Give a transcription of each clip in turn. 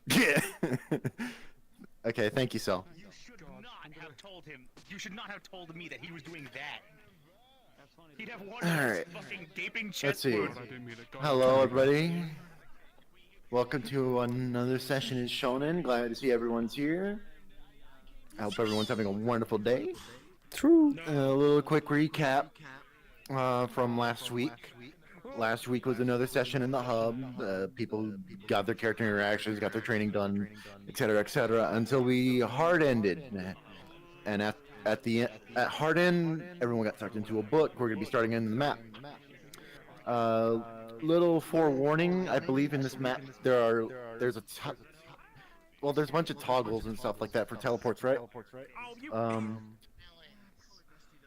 Yeah. Okay, thank you, Sel. You should not have told him. You should not have told me that he was doing that. He'd have one of his Alright. fucking gaping Let's chest see. wounds. Hello, everybody. Welcome to another session in Shonen. Glad to see everyone's here. I hope everyone's having a wonderful day. True. A little quick recap from last week. Last week was another session in the hub. People got their character interactions, got their training done, etc., until we hard ended. And at hard end, everyone got sucked into a book. We're gonna be starting in the map. Little forewarning, I believe in this map there's a bunch of toggles and stuff like that for teleports, right?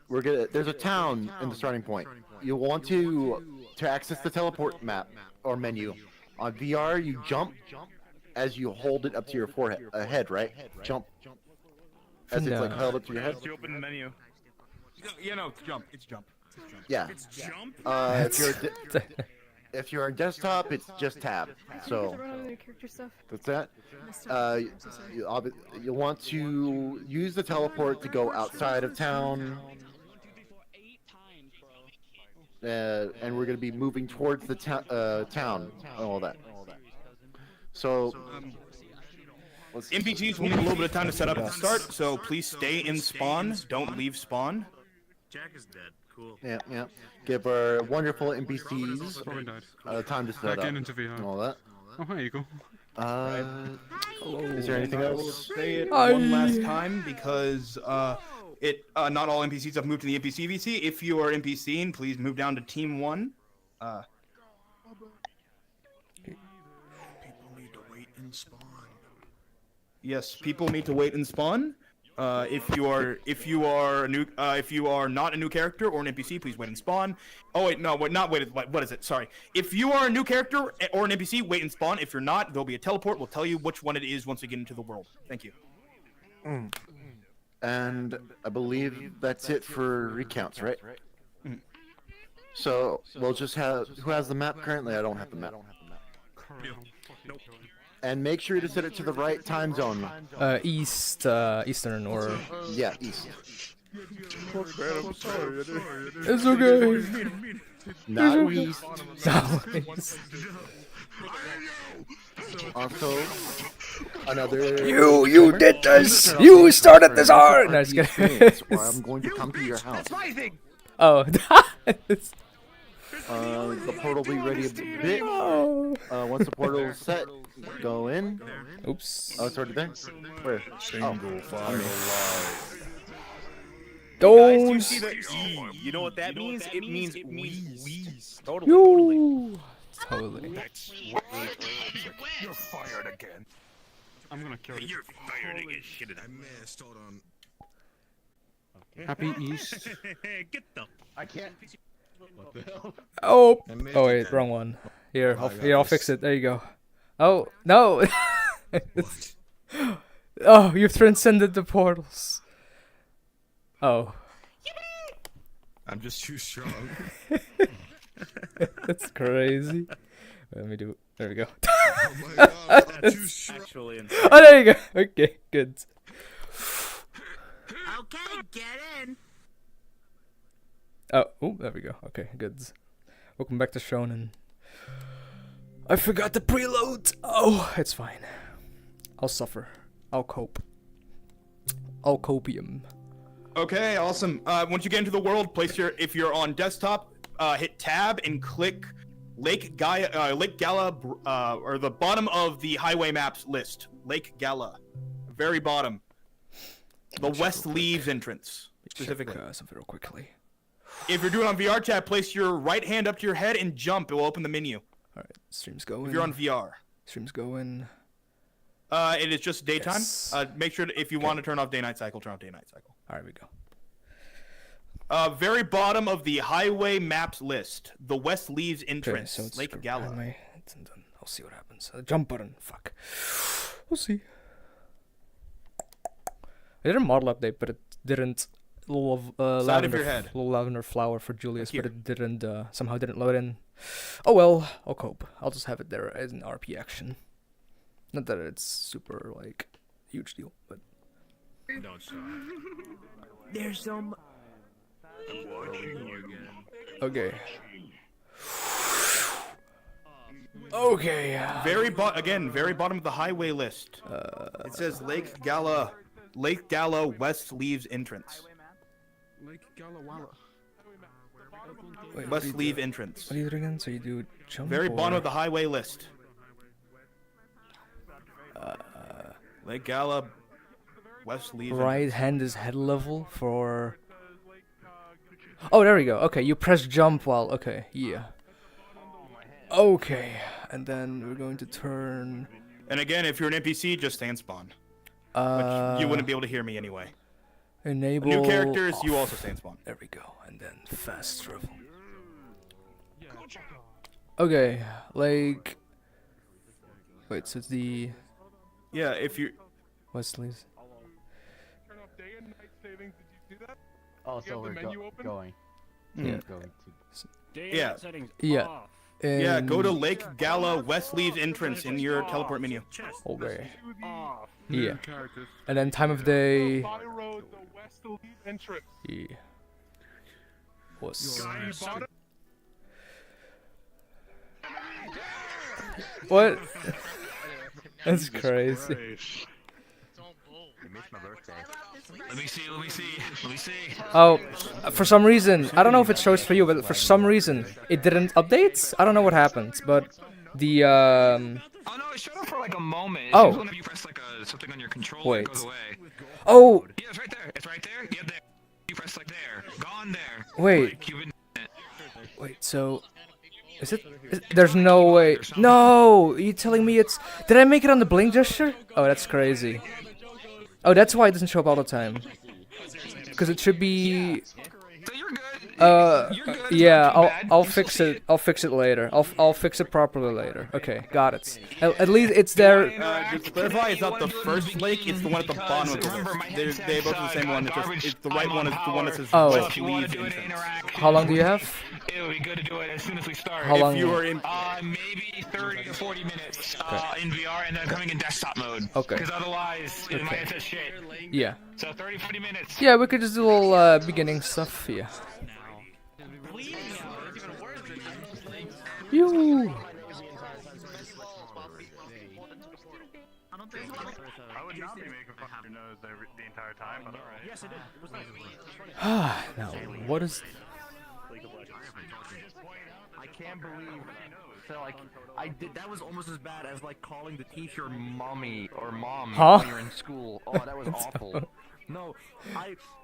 There's a town in the starting point. You want to access the teleport map or menu. On VR, you jump as you hold it up to your forehead, head, right? Jump. As it's like held up to your head. Once you open the menu. It's jump. It's jump. Yeah. It's jump? If you're on desktop, it's just tab. So that's that. You want to use the teleport to go outside of town. And we're going to be moving towards the town and all that. So, NPCs will need a little bit of time to set up at the start, so please stay in spawn. Don't leave spawn. Jack is dead. Cool. Yeah. Give our wonderful NPCs time to set up and all that. Oh, hi, Eagle. Is there anything else? Say it one last time because not all NPCs have moved to the NPC VC. If you are NPCing, please move down to Team 1. People need to wait and spawn. Yes, people need to wait and spawn. If you are not a new character or an NPC, please wait and spawn. Oh wait, no, not wait. What is it? Sorry. If you are a new character or an NPC, wait and spawn. If you're not, there'll be a teleport. We'll tell you which one it is once we get into the world. Thank you. And I believe that's it for recounts, right? So we'll just have who has the map currently. I don't have the map. Nope. And make sure to set it to the right time zone. Eastern or... Yeah, east. It's okay. Not east. No. Also, another. You did this. You started this hard. No, just kidding. That's why I'm going to come to your house. That's my thing! Oh. The portal will be ready a bit. Once the portal is set, go in. Oops. Oh, it's already there? Where? Single file live. Guys, Don't. you see the E? You know what that means? It means wheeze. Totally. Totally. You're fired again. I'm gonna kill you. You're fired again. Shit it. I missed. Hold on. Happy East. Get the... I can't. What the hell? Oh. I missed Oh it wait, then. wrong one. Here, Oh, I got I'll this. fix it. There you go. Oh no. What? Oh, you've transcended the portals. Oh. I'm just too strong. That's crazy. Let me do it. There we go. Oh my god, I'm too strong. Actually, Oh, there you go. Okay, good. Okay, get in. Oh, there we go. Okay, good. Welcome back to Shonen. I forgot the preload. Oh, it's fine. I'll suffer. I'll cope. I'll copium. Okay, awesome. Once you get into the world, if you're on desktop, hit tab and click Lake Gala, or the bottom of the highway maps list. Lake Gala, very bottom. The West Leaves entrance, specifically. Check something real quickly. If you're doing on VRChat, place your right hand up to your head and jump. It will open the menu. Alright, stream's going. If you're on VR. Stream's going. It is just daytime. Yes. Make sure if you want to turn off day-night cycle, turn off day-night cycle. Alright, we go. Very bottom of the highway maps list. The West Leaves Okay, entrance. so it's Lake Gala. It's done. I'll see what happens. Jump button. Fuck. We'll see. I did a model update, but it didn't. Little Side of your head. little lavender flower for Julius, Here. but it didn't. Somehow didn't load in. Oh well, I'll cope. I'll just have it there as an RP action. Not that it's super like huge deal, but Don't stop. There's some. I'm watching you again. okay. Okay. Very bottom of the highway list. It says Lake Gala West Leaves entrance. Lake Galawala. Wait, West Leave entrance. What do you do again? So you do jump. Very bottom or- of the highway list. Lake Gala West Leave. Right hand is head level for. Oh, there we go. Okay, you press jump while. Okay, yeah. Okay, and then we're going to turn. And again, if you're an NPC, just stay in spawn. Which you wouldn't be able to hear me anyway. Enable. New characters, you off. also stay in spawn. There we go, and then fast travel. Okay, like. Wait, so it's the Yeah, if you. Wesley's. Turn off day and night savings. Did you see that? Oh, You so have the we're menu open? going. Yeah. Going to. Yeah. Yeah. Yeah, go to And- Lake Gala West Leaves entrance in your teleport menu. Okay. To the Yeah. Characters. And then time of day. by road, the west lead entrance. Yeah. Was. You bought it? What? That's crazy. You missed my birthday. Let me see. Oh, for some reason, I don't know if it shows for you, but for some reason, it didn't update. I don't know what happened, but the Oh no, it showed up for like a moment. Oh. It's whenever you press like something on your controller, Wait. it goes away. oh Yeah, it's right there. It's right there. Yeah, there. You press like there. Gone there. wait Like, you've been. wait. So is it? There's no way. No, you telling me it's? Did I make it on the blink gesture? Oh, that's crazy. Oh, that's why it doesn't show up all the time. Because it should be. So you're good. You're good. Yeah, It's not too bad. I'll You fix still it. I'll fix it later. I'll fix it properly later. Okay, got it. At least it's there. Just to clarify, it's not the first lake, it's the one at the bottom of the list. They both are the same one, it's the right one is the one that says Oh. West If you want Leave to do it entrance. interact, How long do you have? it would be good to do it as soon as we start. How long? If you are in Maybe 30 to 40 minutes in VR and then coming in desktop mode. Okay. Because otherwise, it might hit shit. Yeah. So 30, 40 minutes. Yeah, we could just do a little beginning stuff. Yeah. You. I would not be making fun of your nose the entire time, but alright. Yes, it did. Now, what is? I can't believe. So like, I did. That was almost as bad as like calling the teacher mommy or mom Huh? when you're in school. Oh, that was awful. No,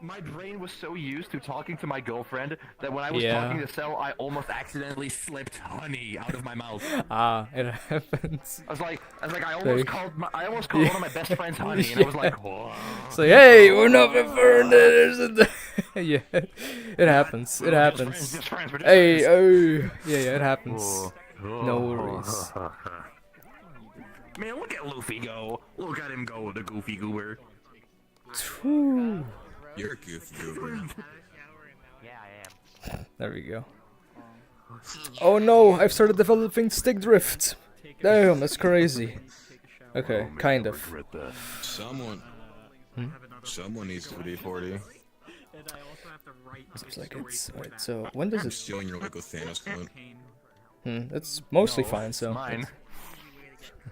my brain was so used to talking to my girlfriend that when I was Yeah. talking to Cell, I almost accidentally slipped honey out of my mouth. Ah, it happens. I almost Like- called one of my best friends honey, and I was like, whoa. It's like, hey, we're not burned it. Yeah, it happens. It happens. Just friends, we're just Hey, friends. oh, yeah, it happens. No worries. Man, look at Luffy go. Look at him go, the goofy goober. Whew. You're a goofy goober. Yeah, I am. There we go. Oh no, I've started developing stick drift. Damn, that's crazy. Okay, kind of. Someone. Someone needs to be 40. Seems like it's alright. So when does I'm it? stealing your Lego Thanos quote. It's mostly fine. So Mine.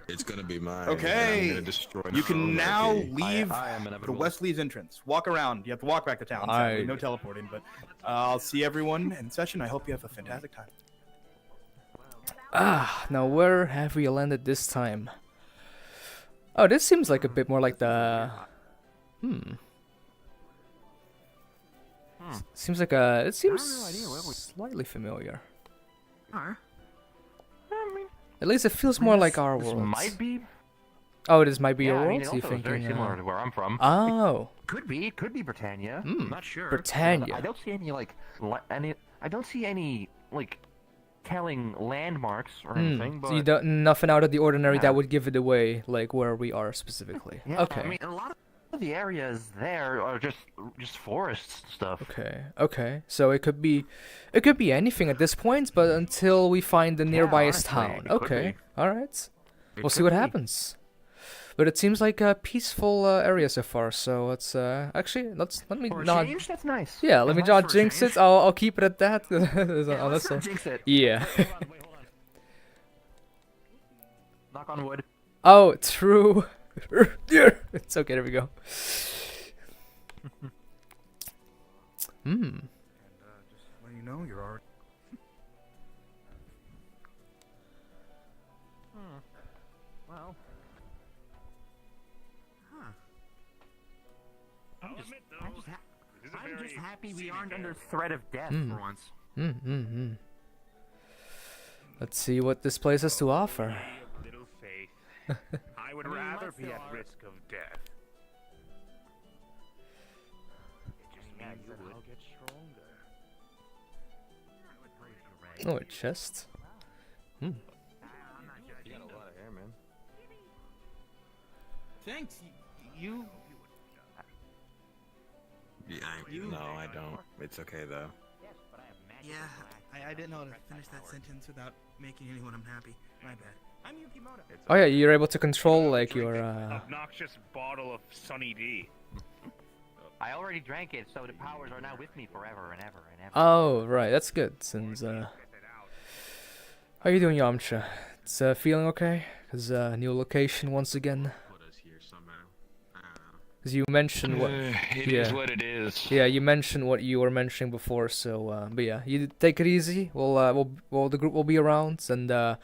It's gonna be mine. Okay. I'm gonna destroy You can Shonen now RP. leave I am the inevitable. West Leaves entrance. Walk around. You have to walk back to town. Sadly. No teleporting, but I'll see everyone in session. I hope you have a fantastic time. now where have we landed this time? Oh, this seems like a bit more like the. Seems like a. It seems slightly familiar. At least it feels more like our This world. might be. Oh, this might be your Yeah, I world. mean, it So you also is very thinking? similar to where I'm from. Oh, Could be Britannia. Hmm, I'm not sure. Britannia. I don't see any I don't see any like telling landmarks or anything. But so you don't nothing out of the ordinary Yeah. that would give it away, like where we are specifically. yeah, Okay. I mean, a lot of the areas there are just forests stuff. Okay. So it could be anything at this point, but until we find the nearbyest honestly, town. it could Okay. be. All right. It We'll see could what be. happens. But it seems like a peaceful area so far. So let's actually let me For a not. change, that's nice. Yeah, let me That's not nice for a jinx change. it. I'll keep it at that. Yeah, Unless let's not jinx it. yeah. Wait, hold on. Knock on wood. Oh, true. It's okay. There we go. Hmm. Just let you know you're already. Well, I'll admit though, I'm just, this is a I'm very just happy we scenic aren't under area. threat of death Hmm. for once. Let's see what this place has to offer. Little faith. I would rather be at risk of death. It just means that I'll get stronger. Oh, a chest. Hmm. You got a lot of hair, man. Thanks. You. Yeah, no, I don't. It's okay though. Yeah, I didn't know how to finish that sentence without making anyone unhappy. My bad. I'm Yukimoto. Oh yeah, you're able to control like your. Obnoxious bottle of Sunny D. I already drank it, so the powers are now with me forever and ever and ever. Oh right, that's good. Since how you doing, Yamcha? It's feeling okay? Cause new location once again. Put us here somehow. Cause you mentioned what. It yeah. is what it is. Yeah, you mentioned what you were mentioning before. So, but yeah, you take it easy. We'll the group will be around, and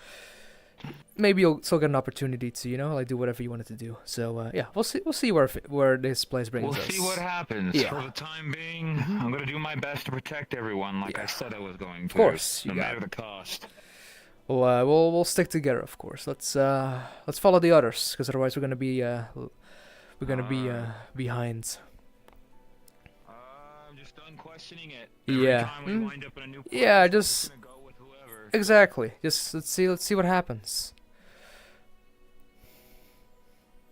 maybe you'll still get an opportunity to, you know, like do whatever you wanted to do. So, yeah, we'll see where this place brings We'll us. see what happens. Yeah. For the time being, I'm gonna do my best to protect everyone, like I said I was going to. Of course, you no got matter it. the cost. We'll stick together, of course. Let's follow the others, because otherwise we're gonna be behind. I'm just done questioning it. Yeah. Every time we wind up in a new place, Yeah, we're just gonna go with whoever. exactly. Just let's see what happens.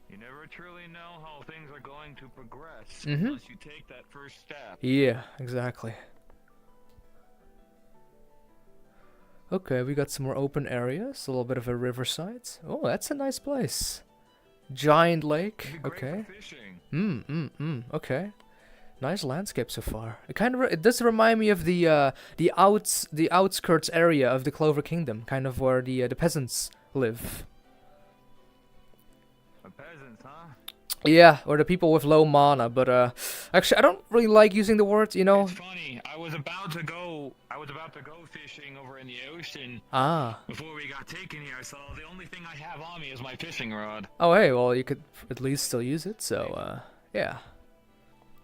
You never truly know how things are going to progress Mhm. unless you take that first step. Yeah, exactly. Okay, we got some more open areas, a little bit of a riverside. Oh, that's a nice place. Giant lake. It'd be great Okay. for fishing. Okay. Nice landscape so far. It does remind me of the outskirts area of the Clover Kingdom, kind of where the peasants live. The peasants, huh? Yeah, or the people with low mana, but actually I don't really like using the word, you know. It's funny. I was about to go fishing over in the ocean. Ah. Before we got taken here, so the only thing I have on me is my fishing rod. Oh hey, well you could at least still use it, so yeah.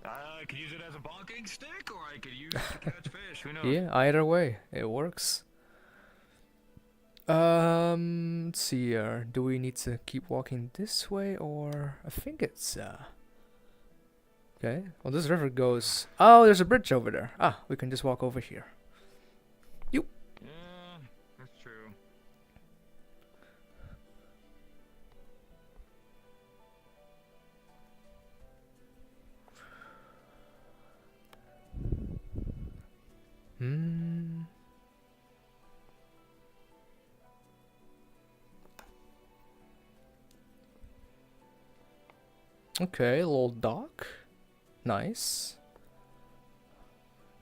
I could use it as a bonking stick, or I could use it to catch fish. Who knows? Yeah, either way, it works. Let's see here. Do we need to keep walking this way, or I think it's okay. Well, this river goes. Oh, there's a bridge over there. Ah, we can just walk over here. You. Yeah, that's true. Hmm. Okay, a little dock. Nice.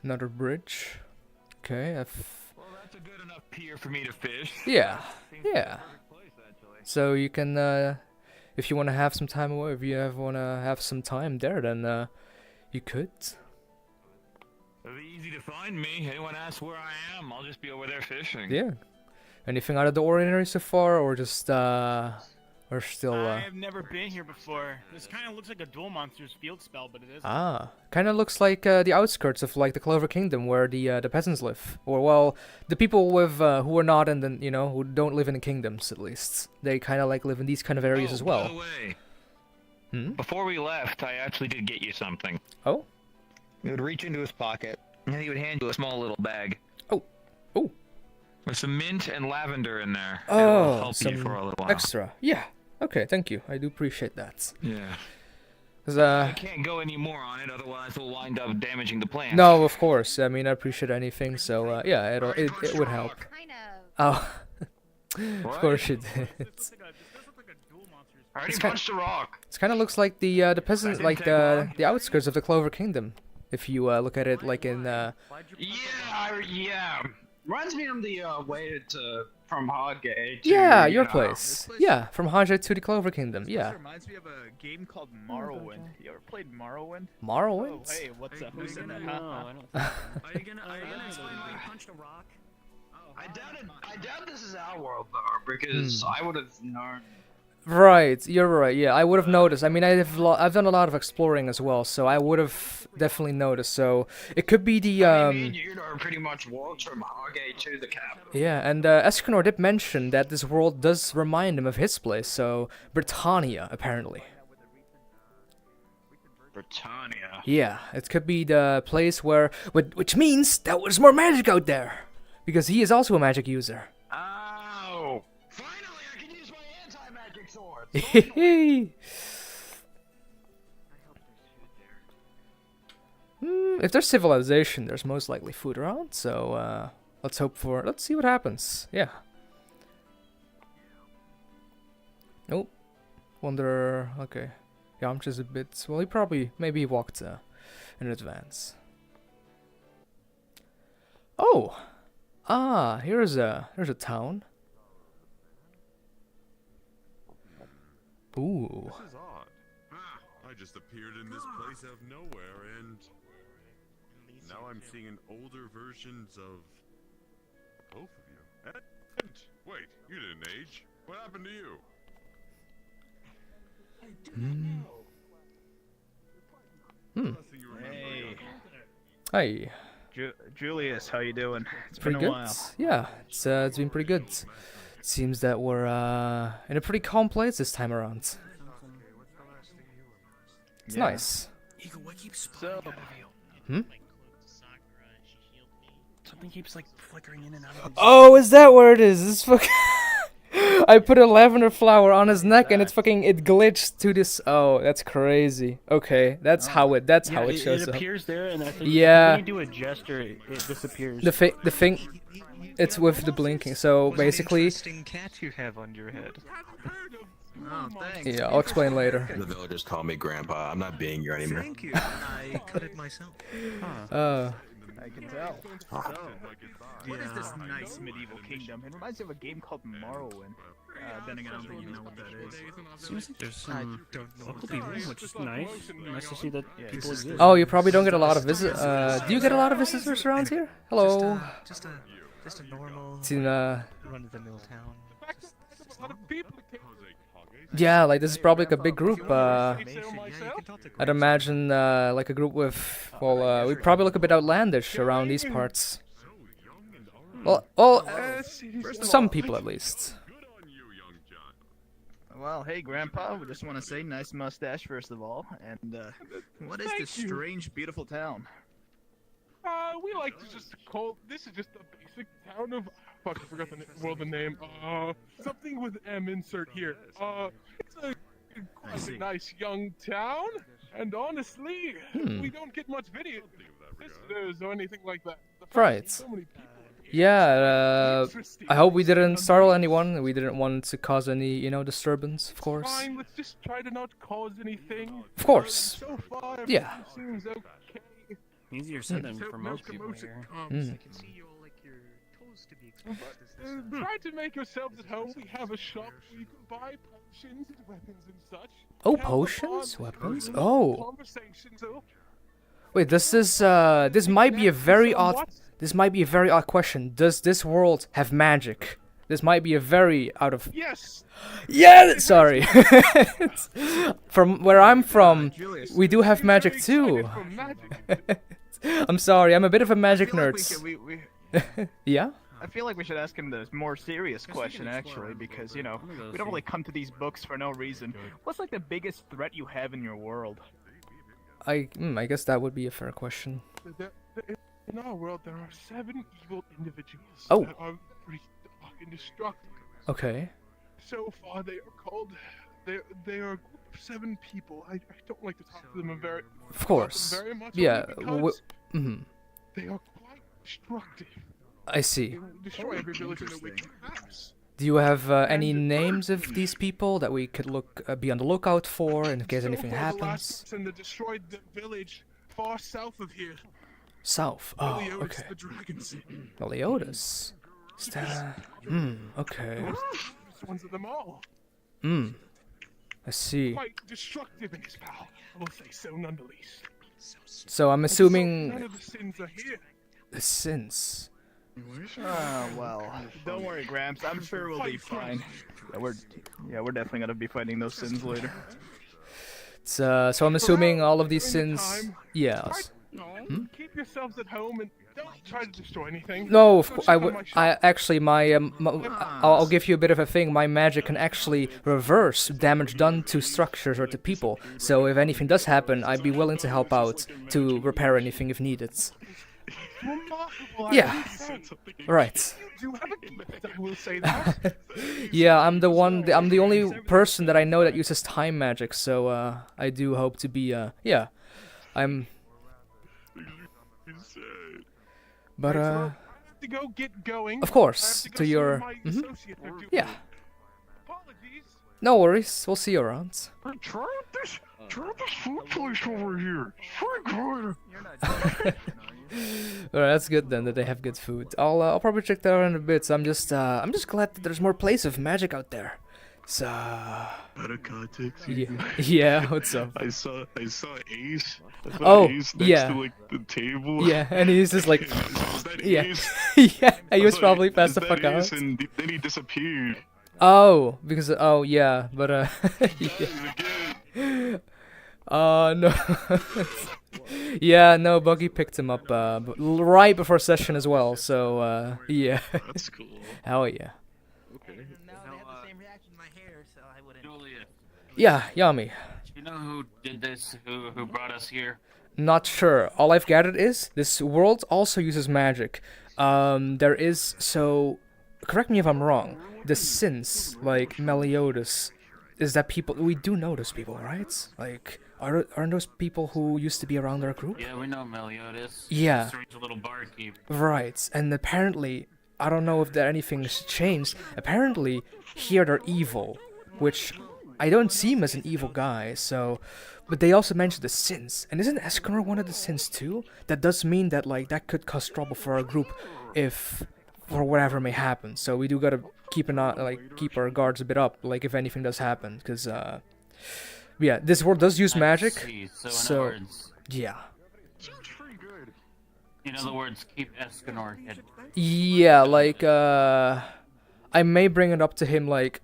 Another bridge. Okay, Well, that's a good enough pier for me to fish. yeah, Seems like a yeah. perfect place, actually. So you can, if you want to have some time away, if you want to have some time there, then you could. It'll be easy to find me. Anyone asks where I am, I'll just be over there fishing. Yeah. Anything out of the ordinary so far, or just or still? I've never been here before. This kind of looks like a Duel Monsters field spell, but it isn't. Ah, kind of looks like the outskirts of like the Clover Kingdom, where the peasants live, or well, the people with who are not in the who don't live in the kingdoms at least. They kind of like live in these kind of areas as well. By the way, Hmm? before we left, I actually did get you something. Oh. He would reach into his pocket, and he would hand you a small little bag. Oh. Oh. With some mint and lavender in there. Oh, It'll help some you for a little while. extra. Yeah. Okay. Thank you. I do appreciate that. Yeah. 'Cause, I can't go any more on it, otherwise we'll wind up damaging the plant. no, of course. I mean, I appreciate anything. So yeah, it would help. Kind of. Oh. Of What? course you did. This does look like a Duel I already It's kind- punched a rock. It kind of looks like the peasant, like the outskirts of the Clover Kingdom. If you look at it like in Yeah, yeah. Reminds me of the way to from Hoggate. yeah, your place. Yeah, from Hanja to the Clover Kingdom. Yeah. Reminds me of a game called Morrowind. You ever played Morrowind? Morrowind? Oh, hey, what's up? Who's in that? Are you gonna explain why you punched a rock? I doubt this is our world though, because I would have known. Right, you're right. Yeah, I would have noticed. I mean, I've done a lot of exploring as well, so I would have definitely noticed. So it could be the Me and you are pretty much walked from Hoggate to the capital. yeah, and Escanor did mention that this world does remind him of his place. So Britannia, apparently. Britannia. Yeah, it could be the place where, which means that there's more magic out there, because he is also a magic user. Oh! Finally, I can use my anti-magic sword. If there's civilization, there's most likely food around. So let's see what happens. Yeah. Nope. Wonder. Okay. Yeah, I'm just a bit. Well, maybe he walked in advance. Oh. Ah, here's a town. Ooh. This is odd. I just appeared in this place out of nowhere, and now I'm seeing older versions of both of you. And wait, you didn't age. What happened to you? Hey, Hey. Julius, how you doing? It's Pretty been a good. while. Yeah, it's been pretty good. Seems that we're in a pretty calm place this time around. It's Yeah. nice. So, Something keeps like flickering in and out of Oh, is that where it is? This fucking I put a lavender flower on his neck and it glitched to this. Oh, that's crazy. Okay, that's how it shows it up. appears there, and I think Yeah. when you do a gesture, it disappears. The thing, it's with the blinking. So basically, interesting cat you have on your head. Oh, thanks. yeah, I'll explain later. The villagers call me Grandpa. I'm not being here anymore. Thank you. I cut it myself. I can tell. So, what is this nice medieval kingdom? It reminds me of a game called Morrowind. Then again, I don't think you know what that is. Seems like there's some local people, which is nice. Nice to see that people exist. Oh, you probably don't get a lot of do you get a lot of visitors around here? Hello. Just a normal It's in, run-of-the-mill town. A lot of people came. yeah, like this is probably like a big group. Yeah, you can talk to I'd imagine like a group with, well, we probably look a bit outlandish around these parts. Well, some people at least. Well, hey, Grandpa. We just want to say nice mustache first of all. And what is this strange, beautiful town? We like to just call this is just a basic town of fuck. I forgot the name. Something with M insert here. It's a quite a nice young town, and honestly, we don't get much visitors or anything like that. The fact that Right. so many people Yeah, I hope we didn't startle anyone. We didn't want to cause any, disturbance, of course. Fine, let's just try to not cause anything. Of course. So far, Yeah. everything seems okay. Easier said than Until for no most people commotion here. comes. I can see your toes to be exposed. Try to make yourselves at home. We have a shop where you can buy potions and weapons and such. Oh, Have a potions? fun, Weapons? little Oh. conversation, so- Wait, this might be a very odd. This might be a very odd question. Does this world have magic? This might be a very out of. Yes. Yeah, sorry. From where I'm from, we do have magic too. I'm sorry, I'm a bit of a magic nerd. Yeah? I feel like we should ask him the more serious question, actually, because, we don't really come to these books for no reason. What's, like, the biggest threat you have in your world? I guess that would be a fair question. In our world, there are 7 evil individuals Oh. that are pretty dark and destructive. Okay. So far, they are called. They are a group of 7 people. I don't like to talk to them very. Of course. Very much. Yeah. Because Mhm. they are quite destructive. I see. They will destroy every village in a week. Perhaps Do you have any names of these people that we could be on the lookout for in case anything The last happens? person that destroyed the village far south of here. South. Oh, Meliodas okay. the Dragons. Meliodas. Is that... okay. This one's of them all. I see. Quite destructive in his power. I will say so none the least. So I'm None assuming of the sins are here. the sins. Well, don't worry, Gramps. I'm sure we'll be fine. We're definitely gonna be fighting those sins later. So I'm assuming all of these sins. Yeah. Keep yourselves at home and don't try to destroy anything. No, Go check I on would. my I shop. actually, I'll give you a bit of a thing. My magic can actually reverse damage done to structures or to people. So if anything does happen, I'd be willing to help out to repair anything if needed. Remarkable, Yeah. I say. Right. You do have a gift, I will say that. Yeah, I'm the only person that I know that uses time magic. So I do hope to be. Yeah, I'm. But to go get going. of course, I have to go see your. what my associate are doing. Yeah. Apologies. No worries. We'll see you around. Try this food place over here. It's very good. Alright, that's good then that they have good food. I'll probably check that out in a bit. So I'm just glad that there's more plays of magic out there. So Out of context. yeah, what's up? I saw Ace. I saw Oh, Ace next yeah. to like the table. Yeah, and he's just like, Is that yeah, Ace? yeah. He was I thought, probably passed "Is the that fuck Ace?" out. And then he disappeared. Oh, because yeah, but yeah. No. Yeah, no, Buggy picked him up right before session as well. So yeah. That's cool. Hell yeah. Okay. Yeah, Yami. You know who did this? Who brought us here? Not sure. All I've gathered is this world also uses magic. There is correct me if I'm wrong. The sins like Meliodas, is that people we do know those people, right? Like, aren't those people who used to be around our group? Yeah, we know Meliodas. Yeah. Strange little barkeep. Right, and apparently, I don't know if anything's changed. Apparently, here they're evil, which I don't see him as an evil guy. So, but they also mentioned the sins, and isn't Escanor one of the sins too? That does mean that like that could cause trouble for our group, if or whatever may happen. So we do gotta keep our guards a bit up, like if anything does happen, because yeah, this world does use magic. See. So, in So other words, yeah. in other words, keep Escanor hidden. Yeah, like, I may bring it up to him, like,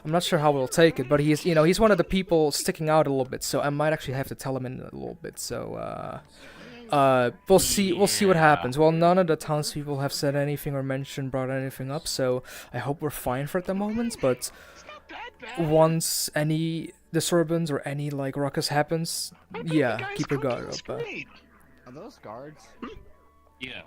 I'm not sure how we'll take it, but he's one of the people sticking out a little bit, so I might actually have to tell him in a little bit, so, we'll see what happens. Well, none of the townspeople have said anything or brought anything up, so I hope we're fine for the moment, but once any disturbance or any, like, ruckus happens, yeah, keep your guard up. Are those guards? Yeah.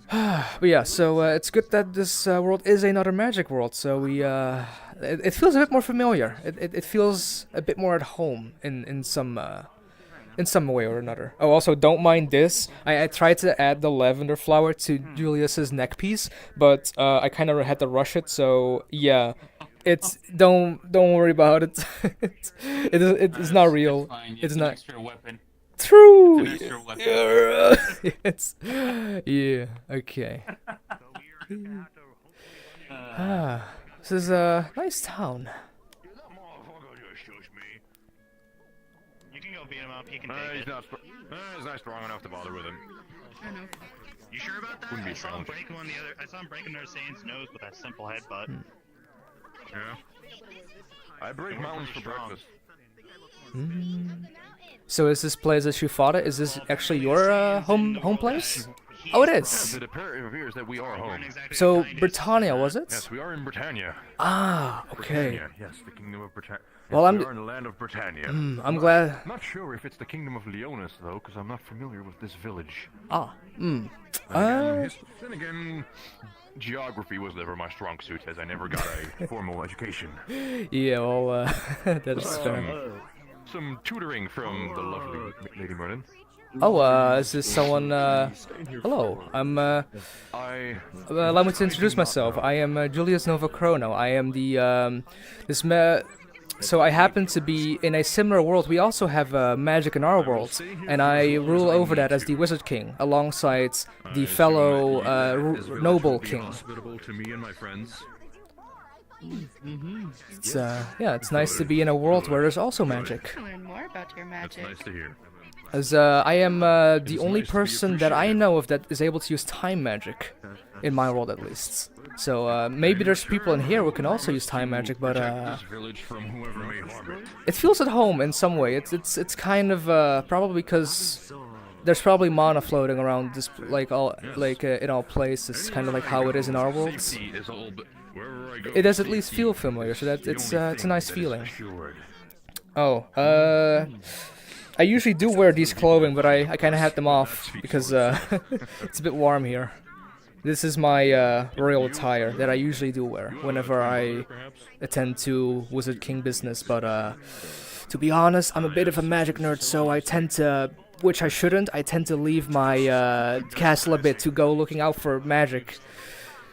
But yeah, so it's good that this world is another magic world. So we, it feels a bit more familiar. It feels a bit more at home in some way or another. Oh, also don't mind this. I tried to add the lavender flower to Julius's neck piece, but I kind of had to rush it. So yeah, it's don't worry about it. It's not real. It's not. Extra weapon. True. It's an extra weapon. It's yeah. Okay. This is a nice town. You can go beat him up. He can take He's not strong enough to bother with him. You sure about that? Wouldn't be I saw him challenged. break him I saw him breaking their Saiyans' nose with that simple headbutt. Yeah. I break mountains for breakfast. So is this place that you fought at? Is this actually your home place? Oh, it is. It appears that we are home. So Britannia, was it? Yes, we are in Britannia. Ah, okay. Britannia, yes, the kingdom of Britannia. Well, we are in the land of Britannia. I'm glad. Not sure if it's the kingdom of Leonis though, because I'm not familiar with this village. Ah, Then again, geography was never my strong suit, as I never got a formal education. Yeah, well, that is fair. Some tutoring from the lovely Lady Merlin. Oh, is this someone? Hello, I'm. Allow me to introduce myself. I am Julius Nova Chrono. I am the So I happen to be in a similar world. We also have magic in our world, and I rule over that as the Wizard King, alongside the fellow noble king. To me and my friends. It's yeah, it's nice to be in a world where there's also magic. Learn more about your magic. Nice to hear. As I am the only person that I know of that is able to use time magic, in my world at least. So maybe there's people in here who can also use time magic, but it feels at home in some way. It's kind of probably because there's probably mana floating around this in all places, kind of like how it is in our worlds. It does at least feel familiar, so that it's a nice feeling. Oh, I usually do wear these clothing, but I kind of had them off because it's a bit warm here. This is my royal attire that I usually do wear whenever I attend to Wizard King business, but to be honest, I'm a bit of a magic nerd, so I tend to, which I shouldn't, I tend to leave my castle a bit to go looking out for magic,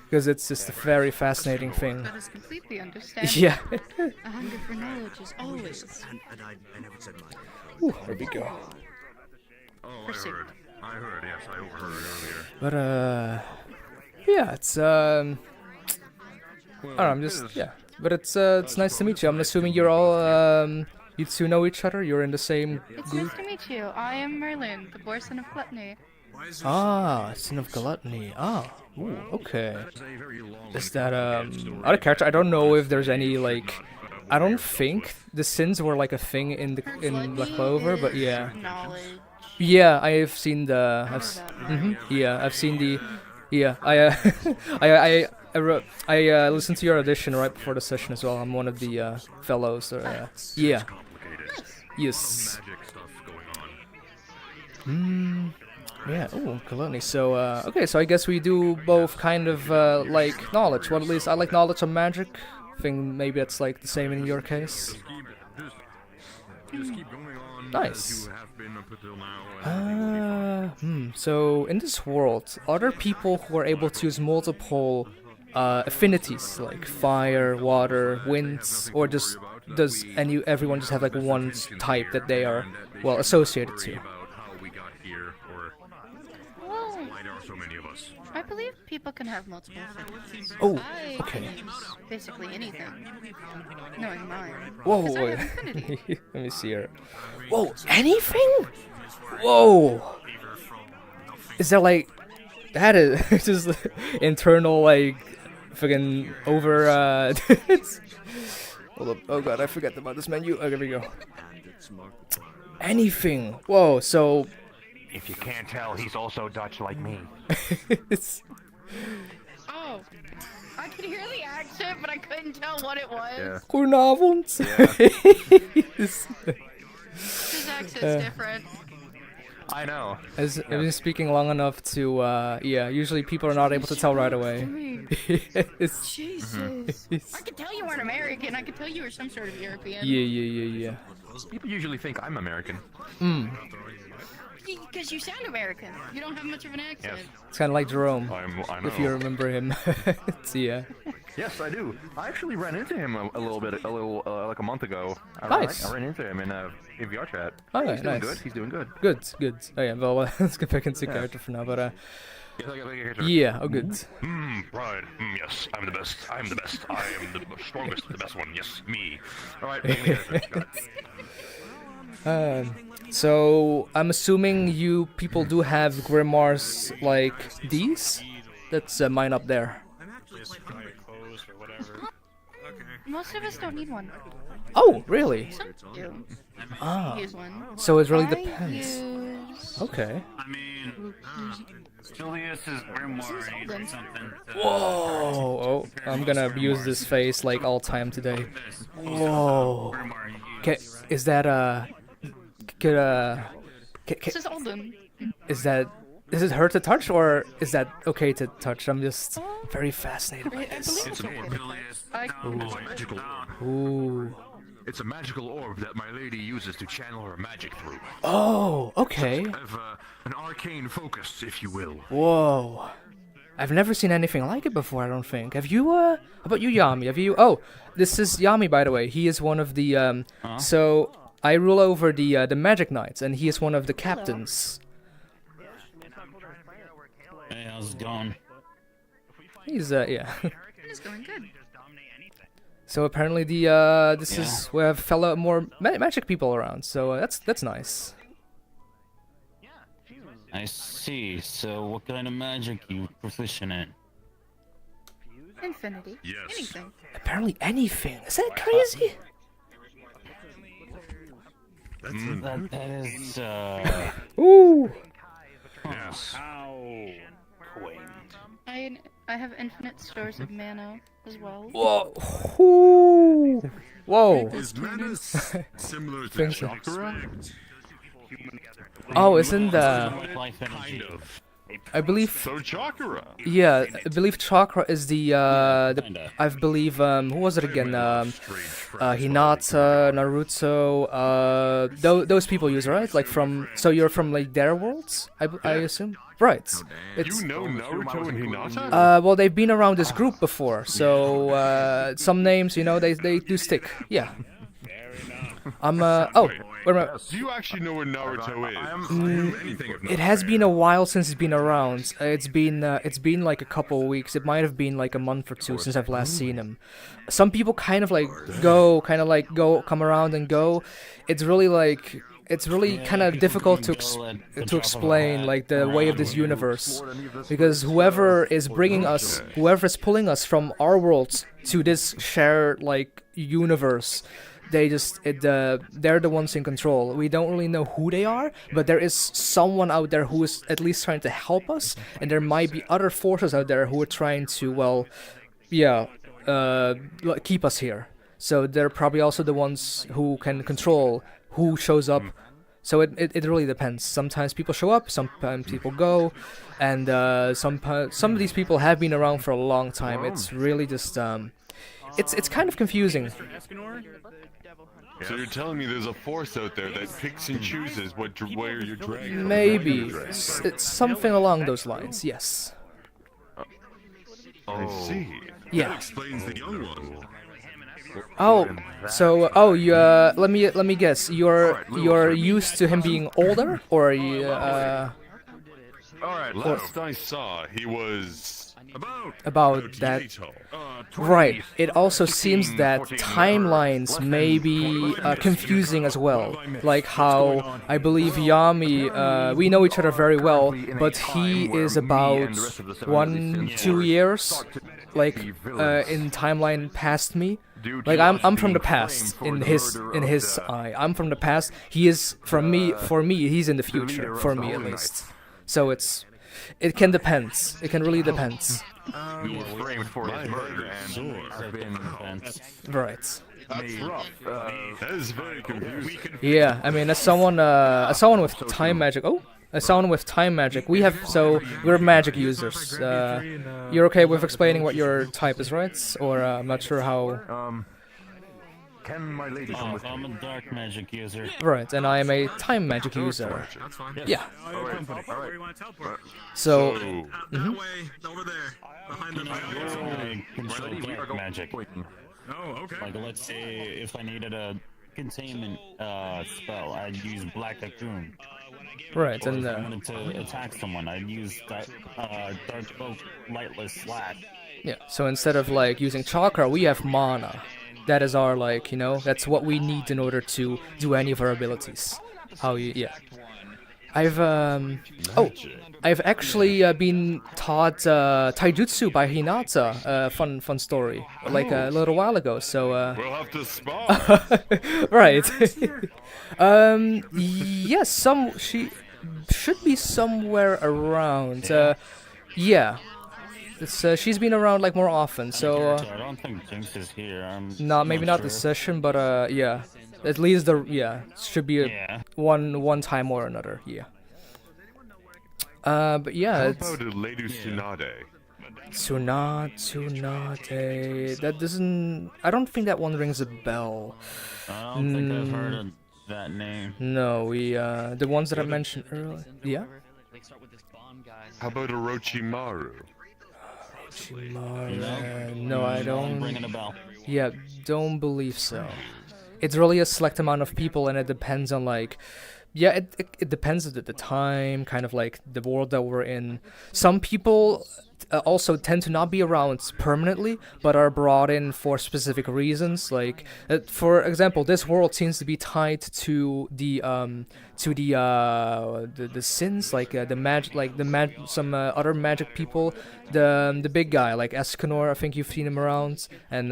because it's just a very fascinating thing. That is completely understandable. Yeah. A hunger for knowledge is always. Ooh, there we go. Oh, I heard, yes, I overheard earlier. But yeah, it's I don't know, I'm just but it's nice to meet you. I'm assuming you're all you two know each other. You're in the same It's group. nice to meet you. I am Merlin, the boar son of Gluttony. Ah, son of Gluttony. Ah, ooh, okay. Is that other character? I don't know if there's any like. I don't think the sins were like a thing in Black Clover, but yeah. Knowledge. Yeah, I have seen the. Yeah, I've seen the. Yeah, I listened to your audition right before the session as well. I'm one of the fellows. Yeah. Yes. Yeah. Oh, Gluttony. So okay. So I guess we do both kind of like knowledge. Well, at least I like knowledge of magic. I think maybe that's like the same in your case. Just keep going on Nice. as you have been up until now. So in this world, are there people who are able to use multiple affinities like fire, water, winds, or just does everyone just have like one type that they are well associated to? Well, Why there are so many of us? I believe people can have multiple affinities. Oh, I okay. can use basically anything. Knowing mine. Whoa, 'Cause I wait. have affinity. Let me see here. Whoa, anything? Whoa. Is that like that is just internal like fucking over it's, hold up. Oh god, I forgot about this menu. Oh, there we go. Anything. Whoa, so If you can't tell, he's also Dutch like me. it's Oh, I could hear the accent, but I couldn't tell what it was. Goedenavond. His accent's different. I know. I've been speaking long enough to, yeah, usually people are not able to tell right away. It's- Jesus. I could tell you weren't American. I could tell you were some sort of European. Yeah. People usually think I'm American. Because you sound American. You don't have much of an accent. It's kind of like Jerome, I know. if you remember him. It's, yeah. Yes, I do. I actually ran into him a little like a month ago. Nice. I ran into him in VRChat. Okay, He's doing nice. good. He's doing good. Good. Oh yeah, well, let's get back into character for now, but, Yes, I got a character. yeah, oh good. Pride. Yes, I'm the best. I am the best. I am the strongest, the best one. Yes, me. All right. So, I'm assuming you people do have grimoires like these? That's mine up there. Most of us don't need one. Oh, really? Some do. Ah, Use one. so it really I depends. use... Okay. I mean, Julius's grimoire needs something. Whoa! Oh, I'm gonna use this face like all time today. Whoa! Okay, is that This is Olden. is it hurt to touch or is that okay to touch? I'm just very fascinated by this. It's Ooh. It's a magical orb that my lady uses to channel her magic through. Oh, okay. I have an arcane focus, if you will. Whoa. I've never seen anything like it before, I don't think. Have you, how about you, Yami? Have you, oh, this is Yami, by the way. He is one of the, so I rule over the Magic Knights, and he is one of the captains. Hey, how's it going? He's, yeah. It's going good. So apparently this is, we have fellow more magic people around, so that's nice. I see. So, what kind of magic you proficient in? Infinity. Yes. Anything. Apparently anything. Is that crazy? That is, Ooh. Yes. How quaint. I have infinite stores of mana as well. Whoa. Ooh. Whoa. Is mana similar to Thanks. chakra? Oh, isn't the... Kind of. I believe... So chakra. Yeah, I believe chakra is the I believe, who was it again? Hinata, Naruto, those people use, right? Like from, so you're from like their worlds, I assume? Right. It's, You know Naruto and Hinata? well, they've been around this group before, so, some names, you know, they do stick, yeah. Oh, wait a minute. Do you actually know where Naruto is? It has been a while since he's been around. It's been like a couple of weeks. It might have been like a month or two since I've last seen him. Some people kind of come around and go. It's really kind of difficult to explain like the way of this universe, because whoever is pulling us from our worlds to this shared like universe, they're the ones in control. We don't really know who they are, but there is someone out there who is at least trying to help us, and there might be other forces out there who are trying to, well, yeah, keep us here. So they're probably also the ones who can control who shows up. So it really depends. Sometimes people show up, sometimes people go, and some of these people have been around for a long time. It's really just it's kind of confusing. So you're telling me there's a force out there that picks and chooses where you're dragged? Maybe. It's something along those lines, yes. I see. Yeah. That explains the young one. Oh, so you let me guess. You're used to him being older, or you Alright, last I saw, he was about that. Right. It also seems that timelines may be confusing as well. Like how I believe Yami, we know each other very well, but he is about 1-2 years, like in timeline past me. Like I'm from the past in his eye. I'm from the past. He is for me. He's in the future. For me at least. So it can depend. It can really depend. He was framed for his murder and has been Right. That's rough. That is very confusing. Yeah, I mean, as someone with time magic. Oh, as someone with time magic, we're magic users. You're okay with explaining what your type is, right? Or I'm not sure how. Can my lady come with I'm a dark magic user. Right, and I am a time magic user. That's fine. Yeah. Where do you want to teleport? So. That way, over there, behind the I control dark magic. Oh, okay. Like, let's say if I needed a containment spell, I'd use Black Cocoon. Right, Or and if I wanted to attack someone, I'd use Dark Cloak, Lightless Slash. yeah. So instead of like using chakra, we have mana. That is our like, you know, that's what we need in order to do any of our abilities. Yeah. I've actually been taught taijutsu by Hinata. Fun story. Like a little while ago. So. We'll have to spar. Right. Yes. She should be somewhere around. Yeah. She's been around like more often. So. I don't think Jinx is here. No, maybe not this session, but yeah. At least should be one time or another. Yeah. But yeah. How about a Lady Tsunade? Tsunade. That doesn't. I don't think that one rings a bell. I don't think I've heard of that name. No, the ones that I mentioned earlier. Yeah. How about Orochimaru? No, I don't. Ringing a bell. Yeah, don't believe so. It's really a select amount of people, and it depends on like. Yeah, it depends at the time, kind of like the world that we're in. Some people also tend to not be around permanently, but are brought in for specific reasons. Like, for example, this world seems to be tied to the sins, like the magic, like some other magic people. The big guy, like Escanor, I think you've seen him around, and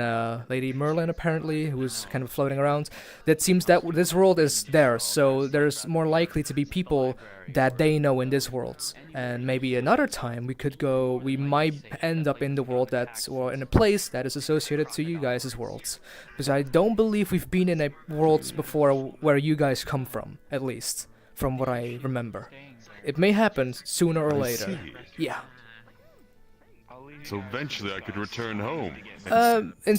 Lady Merlin apparently, who's kind of floating around. That seems that this world is there, so there's more likely to be people that they know in this world. And maybe another time we might end up in the world or in a place that is associated to you guys' worlds. Because I don't believe we've been in a world before where you guys come from, at least, from what I remember. It may happen sooner or later. Yeah. So eventually I could return home. In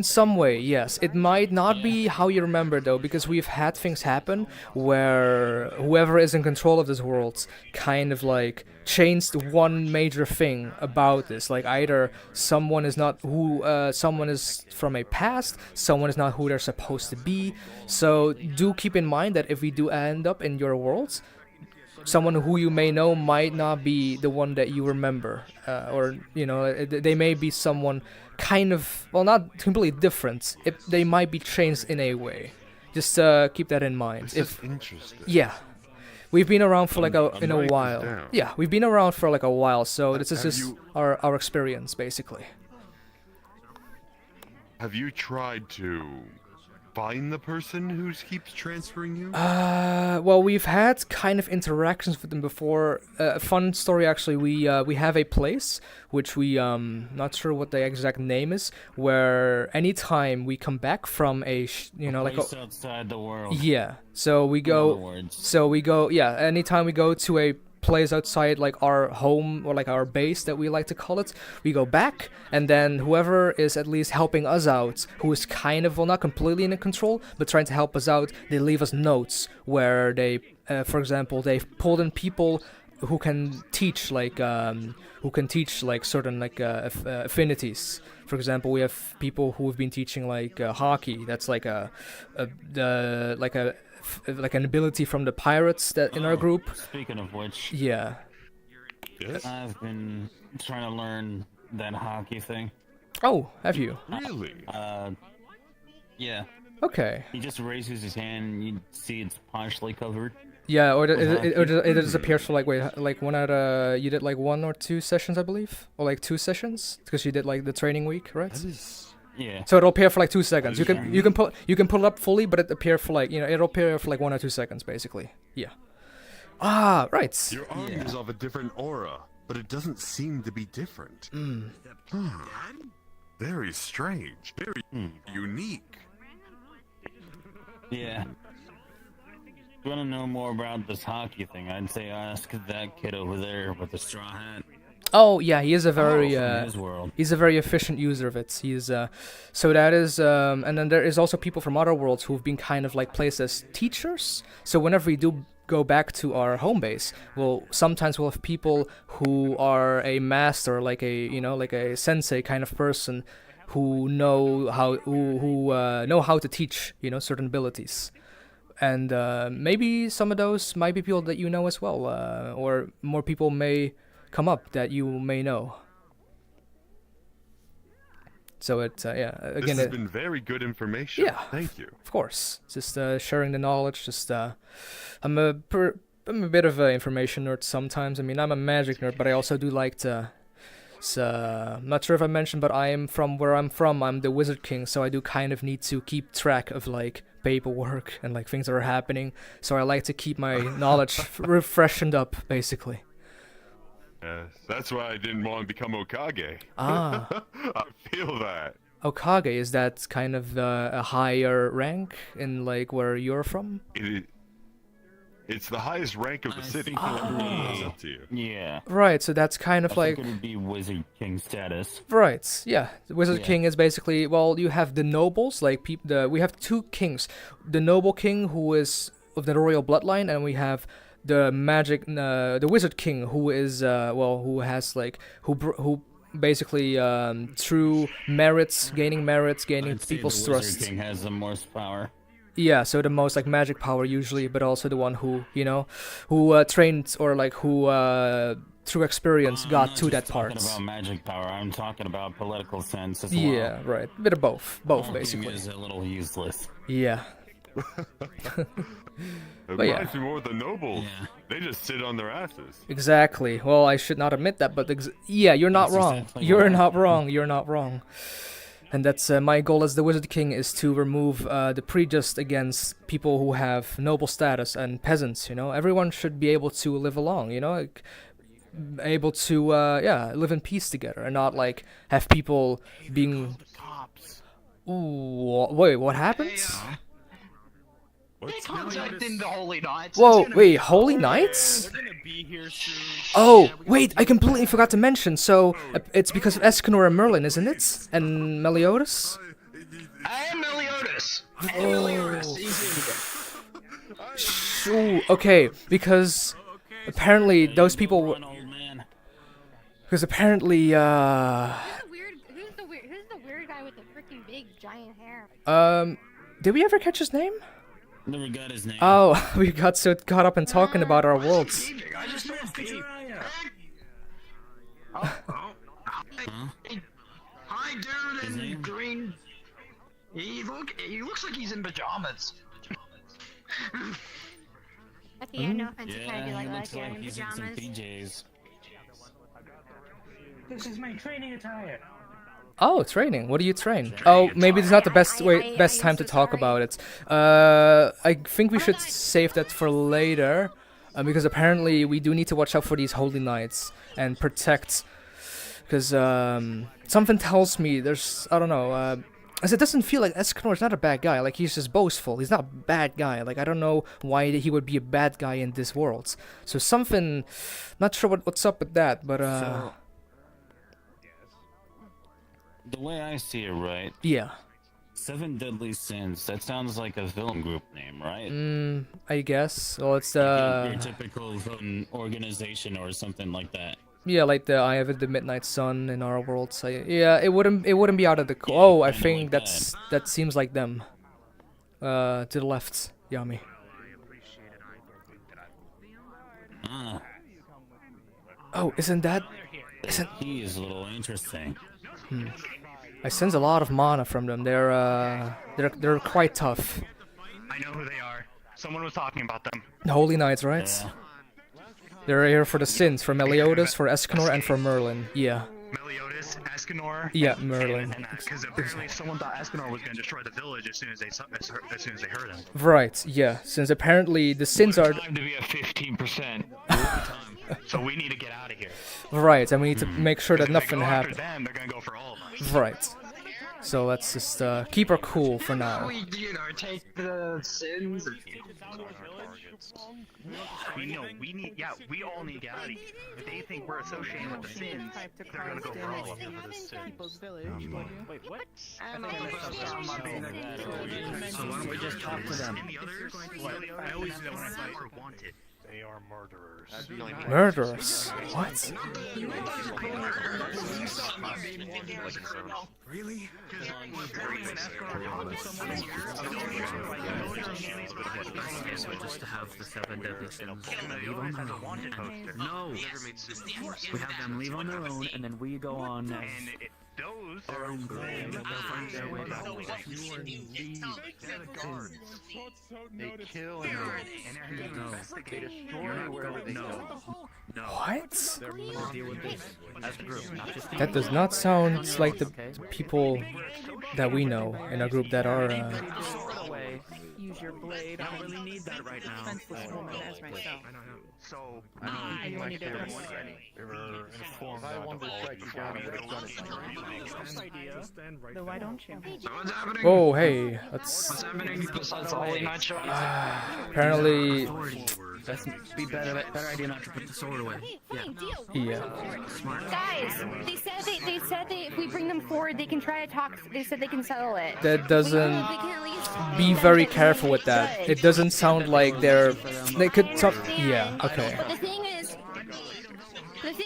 some way, yes. It might not be how you remember though, because we've had things happen where whoever is in control of this world kind of like changed one major thing about this. Like either someone is not who someone is from a past, someone is not who they're supposed to be. So do keep in mind that if we do end up in your worlds, someone who you may know might not be the one that you remember, or they may be someone kind of, well, not completely different. They might be changed in a way. Just keep that in mind. This is interesting. Yeah, we've been around for like a while. Yeah, we've been around for like a while, so this is just our experience basically. Have you tried to find the person who keeps transferring you? Well, we've had kind of interactions with them before. Fun story actually. We have a place which we not sure what the exact name is, where anytime we come back from a place outside the world. Yeah. So we go. Yeah. Anytime we go to a place outside like our home or like our base that we like to call it, we go back, and then whoever is at least helping us out, who is kind of, well, not completely in control but trying to help us out, they leave us notes where they for example, they've pulled in people who can teach like certain like affinities. For example, we have people who have been teaching like hockey. That's like like an ability from the pirates that in our group. Speaking of which, yeah, yes? I've been trying to learn that hockey thing. Oh, have you? Really? Yeah. Okay. He just raises his hand and you see it's partially covered. Yeah, or it disappears for like one out you did like 1 or 2 sessions, I believe, or like 2 sessions, because you did like the training week, right? Yeah. So it'll appear for like 2 seconds. You can pull it up fully, but it appear for like it'll appear for like 1 or 2 seconds basically. Yeah. Ah, right. Your arm is of a different aura, but it doesn't seem to be different. Very strange. Very unique. Yeah. If you want to know more about this hockey thing, I'd say ask that kid over there with the straw hat. Oh yeah, he is a very he's a very efficient user of it. He's so that is and then there is also people from other worlds who've been kind of like placed as teachers. So whenever we do go back to our home base, sometimes we'll have people who are a master, like a like a sensei kind of person, who know how to teach certain abilities. And maybe some of those might be people that you know as well, or more people may come up that you may know. So it's again, this has been very good information. Yeah, thank you. Of course, just sharing the knowledge. Just I'm a bit of an information nerd sometimes. I mean, I'm a magic nerd, but I also do like to. I'm not sure if I mentioned, but I am from where I'm from. I'm the Wizard King, so I do kind of need to keep track of like paperwork and like things that are happening. So I like to keep my knowledge freshened up, basically. Yes, that's why I didn't want to become Okage. Ah. I feel that. Okage, is that kind of a higher rank in like where you're from? It It's the highest rank of the city. It's up to you. Yeah. Right, so that's kind of I like... think it would be Wizard King status. Right, yeah. The Wizard Yeah. King is basically, well, you have the nobles, like we have two kings. The noble king, who is of the royal bloodline, and we have the the Wizard King, who is, who has like, who basically through merits, gaining I'd say people's the Wizard trust. King has the most power. Yeah, so the most like magic power usually, but also the one who, who trained or like who through experience I'm got not to just that part. talking about magic power. I'm talking about political sense as well. Yeah, right. Bit of both. Both Walking basically. is a little useless. Yeah. It But yeah. reminds me more of the nobles. They just sit on their asses. Exactly. Well, I should not admit that, but yeah, you're not That's wrong. exactly You're right. not wrong. You're not wrong. And that's my goal as the Wizard King is to remove the prejudice against people who have noble status and peasants. Everyone should be able to live along. Like, able to live in peace together and not like have people being. Ooh, wait, what happened? They contacting the Holy Knights. Whoa, wait, Holy Knights? Oh, wait, I completely forgot to mention. So, it's because of Escanor and Merlin, isn't it? And Meliodas? I am Meliodas. Ooh, okay, because apparently those people were... Because apparently, Who's the weird guy with the freaking big giant hair? did we ever catch his name? Never got his name. Oh, we got so caught up in talking about our worlds. Hi, dude in green. He looks like he's in pajamas. Okay, yeah, no offense, Yeah, I do he like looks wearing like he's in some pajamas. PJs. This is my training attire. Oh, training. What do you train? Oh, maybe it's not the best time to talk about it. I think we should save that for later, because apparently we do need to watch out for these holy knights and protect. Because something tells me I don't know. As it doesn't feel like Escanor is not a bad guy. Like, he's just boastful. He's not a bad guy. Like, I don't know why he would be a bad guy in this world. So something, not sure what's up with that, but The way I see it, right? yeah. 7 Deadly Sins. That sounds like a villain group name, right? I guess. Well, it's Your typical organization or something like that. yeah, like the Eye of the Midnight Sun in our world. So yeah, it wouldn't be out of the. Oh, I think that seems like them. To the left, Yami. Ah. Oh, isn't He is a little interesting. I sense a lot of mana from them. They're quite tough. I know who they are. Someone was talking about them. The Holy Knights, right? They're here for the sins, for Meliodas, for Escanor, and for Merlin. Yeah. Meliodas, Escanor. Yeah, Merlin. Because apparently someone thought Escanor was going to destroy the village as soon as they heard him. Right. Yeah. Since apparently the sins are. Time to be at 15%. So we need to get out of here. Right, and we need to make sure that nothing happens. Them, they're going to go for all of us. Right. So let's just keep her cool for now. We, take the sins. We all need to get out of here. If they think we're associated with the sins, they're going to go for all of us. Wait, what? So why don't we just talk to them? I always know when I fight are wanted. They are murderers. Murderers? What? Really? So just to have the 7 deadly sins leave on their own. No! We have them leave on their own, and then we go on our own grave. They'll find their way back. They kill and they destroy wherever they go. No. What? We'll deal with this as a group, not just That does not sound like the people that we know in our group that are. Use your blade. I don't really need that right now. Defenseless woman as myself. So, I want you to Then why don't you? What's happening? Oh, hey. Let's. What's happening besides the Holy Knight showing? Apparently, That's be better idea not to put the sword away. Yeah. Guys, they said if we bring them forward, they can try to talk. They said they can settle it. That doesn't. They can at least Be very careful with that. It doesn't sound like they could talk. Yeah. Okay. But the thing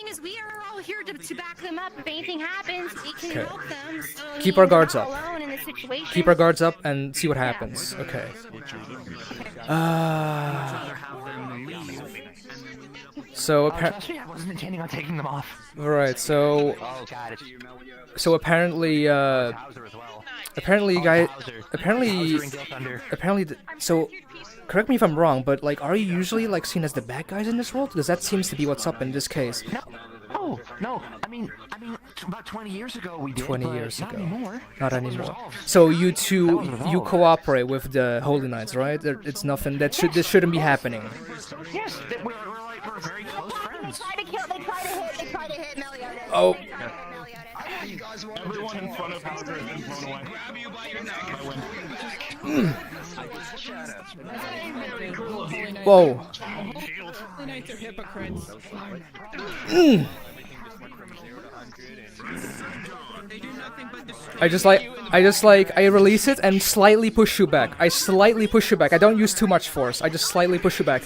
is, we are all here to back them up. If anything happens, we can Okay. help them. So Keep our guards we're up. not alone in this situation. Keep our guards up and see what happens. Okay. So Trust me, I wasn't intending on taking them off. right. So Oh, got it. apparently so correct me if I'm wrong, but like, are you usually like seen as the bad guys in this world? Because that seems to be what's up in this case. No, no. I mean, about 20 years ago we did. 20 but years not ago. Anymore. Not That was anymore. resolved. So you two, That was you resolved. cooperate with the Holy Knights, right? It's nothing that this shouldn't be happening. Yes, we're very close friends. They tried to hit Meliodas. Oh. Everyone in front of Howard has been thrown away. Grab you by your neck. Whoa. Holy Knights are hypocrites. I release it and slightly push you back. I don't use too much force. I just slightly push you back.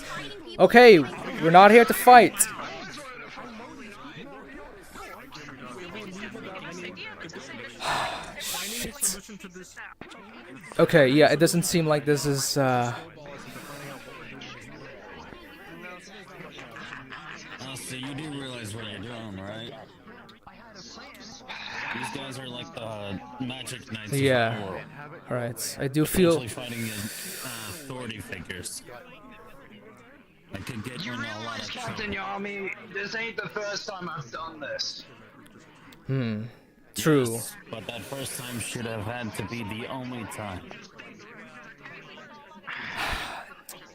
Okay, we're not here to fight. Shit. Okay, yeah, it doesn't seem like this is Oh, so you do realize what you're doing, right? These guys are like the magic knights. yeah. Of the world. Alright, I do feel Essentially fighting authority figures. That could get you in a lot of Captain trouble. Yami, this ain't the first time I've done this. True. Yes, but that first time should have had to be the only time.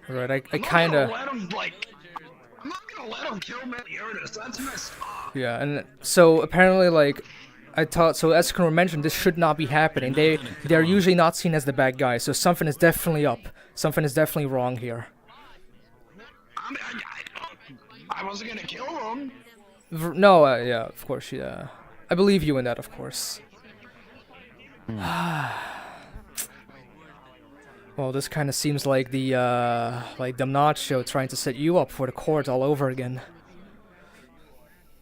Right, I kinda I'm not gonna let him kill Meliodas. That's messed up. yeah, and so apparently like as Escanor mentioned, this should not be happening. They're usually not seen as the bad guys, so something is definitely up. Something is definitely wrong here. I wasn't gonna kill him. No, yeah, of course, yeah. I believe you in that, of course. Well, this kind of seems like the Damnat show trying to set you up for the court all over again.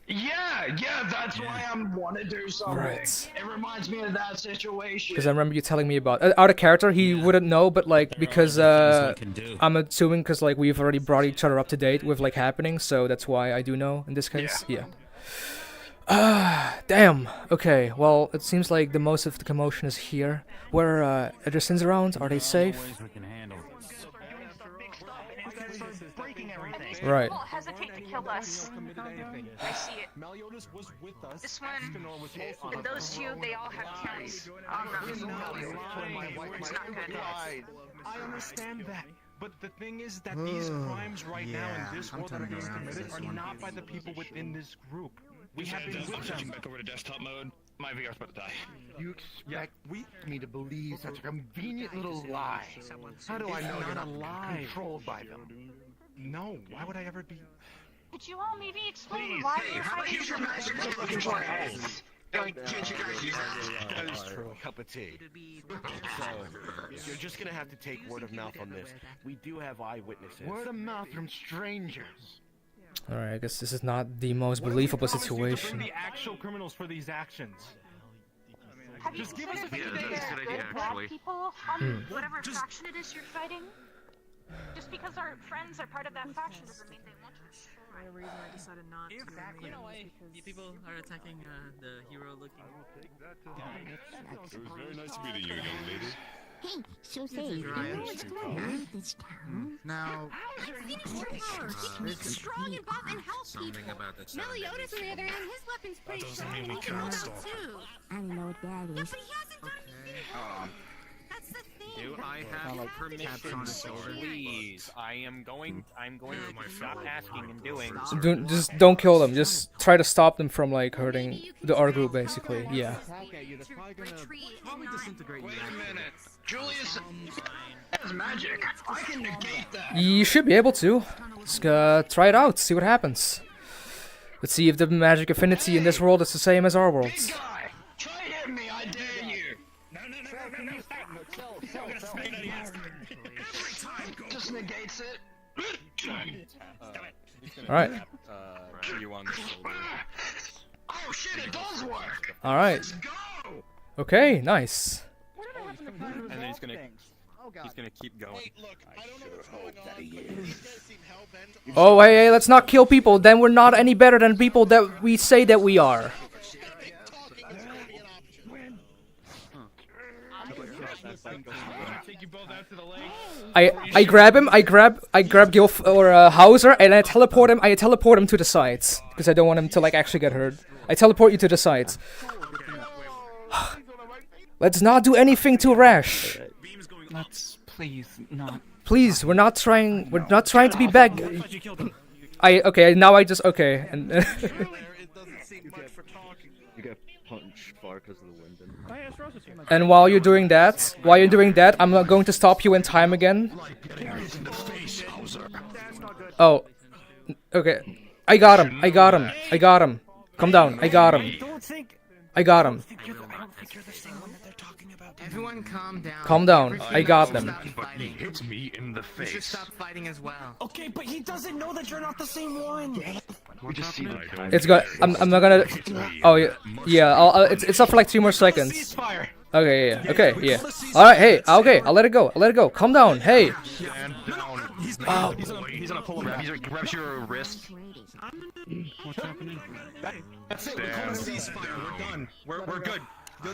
Yeah, that's why I want to do something. Right. It reminds me of that situation. Because I remember you telling me about out of character. He wouldn't know, but like because I'm assuming because like we've already brought each other up to date with like happenings, so that's why I do know in this case. Yeah. Damn. Okay. Well, it seems like the most of the commotion is here. Where Edgerson's around? Are they safe? Right. Don't hesitate to kill us. I see it. This one, and those two, they all have carries. It's not good. I understand that, but the thing is that these crimes right now in this world that are being committed are not by the people within this group. We have been with switching them. back over to desktop mode. My VR's about to die. You expect me to believe such a convenient little lie? How do I know you're not controlled by them? No, why would I ever be? Could you all maybe explain why you're fighting use your magic to look into our heads? Can't you guys use That is true. Cup of tea. So, you're just gonna have to take word of mouth on this. We do have eyewitnesses. Word of mouth from strangers. Alright, I guess this is not the most believable To bring situation. the actual criminals for these actions. Have you Just give us a considered few getting days. the good black people on whatever faction it is you're fighting? Just because our friends are part of that faction doesn't mean they want us. The reason I decided not to Exactly. you know why people are attacking the hero looking. It was very nice meeting you, young lady. Hey, so say, you know what's going on with this town? Now, He's strong and buff and helps something people. about that Meliodas, on the other hand, his weapon's pretty strong and mean we he can hold can't out stop too. I don't know what that is. Yeah, but he hasn't done anything wrong. That's the thing. Do I have permission? Please, I'm going to stop asking and doing. Just don't kill them. Just try to stop them from like hurting our group, basically. Yeah. Julius has magic. I can negate that. You should be able to. Just try it out. See what happens. Let's see if the magic affinity in this world is the same as our world's. Try hitting me, I dare you. No, stop. Just negates it. All right. Oh shit, it does work. All right. Okay. Nice. And then he's gonna keep going. Oh, hey, let's not kill people. Then we're not any better than people that we say that we are. I grab him. I grab Gilf or Hauser, and I teleport him. I teleport him to the sides because I don't want him to like actually get hurt. I teleport you to the sides. Let's not do anything too rash. Let's please not. Please, we're not trying to be bad. Okay, now I just okay and You get punched far because of the wind. and while you're doing that, I'm not going to stop you in time again. Oh, okay. I got him. Calm down. I got him. Everyone calm down. Calm down. I got them. He hits me in the You should face. stop fighting as well. Okay, but he doesn't know that you're not the same one. It's good. I'm not gonna. Oh yeah. It's up for like 2 more seconds. Okay. Yeah. Okay. Yeah. All right. Hey. Okay. I'll let it go. Calm down. Hey. Oh. He's gonna pull him back. He grabs your wrist. What's happening? That's it. We call a ceasefire. We're done. We're good.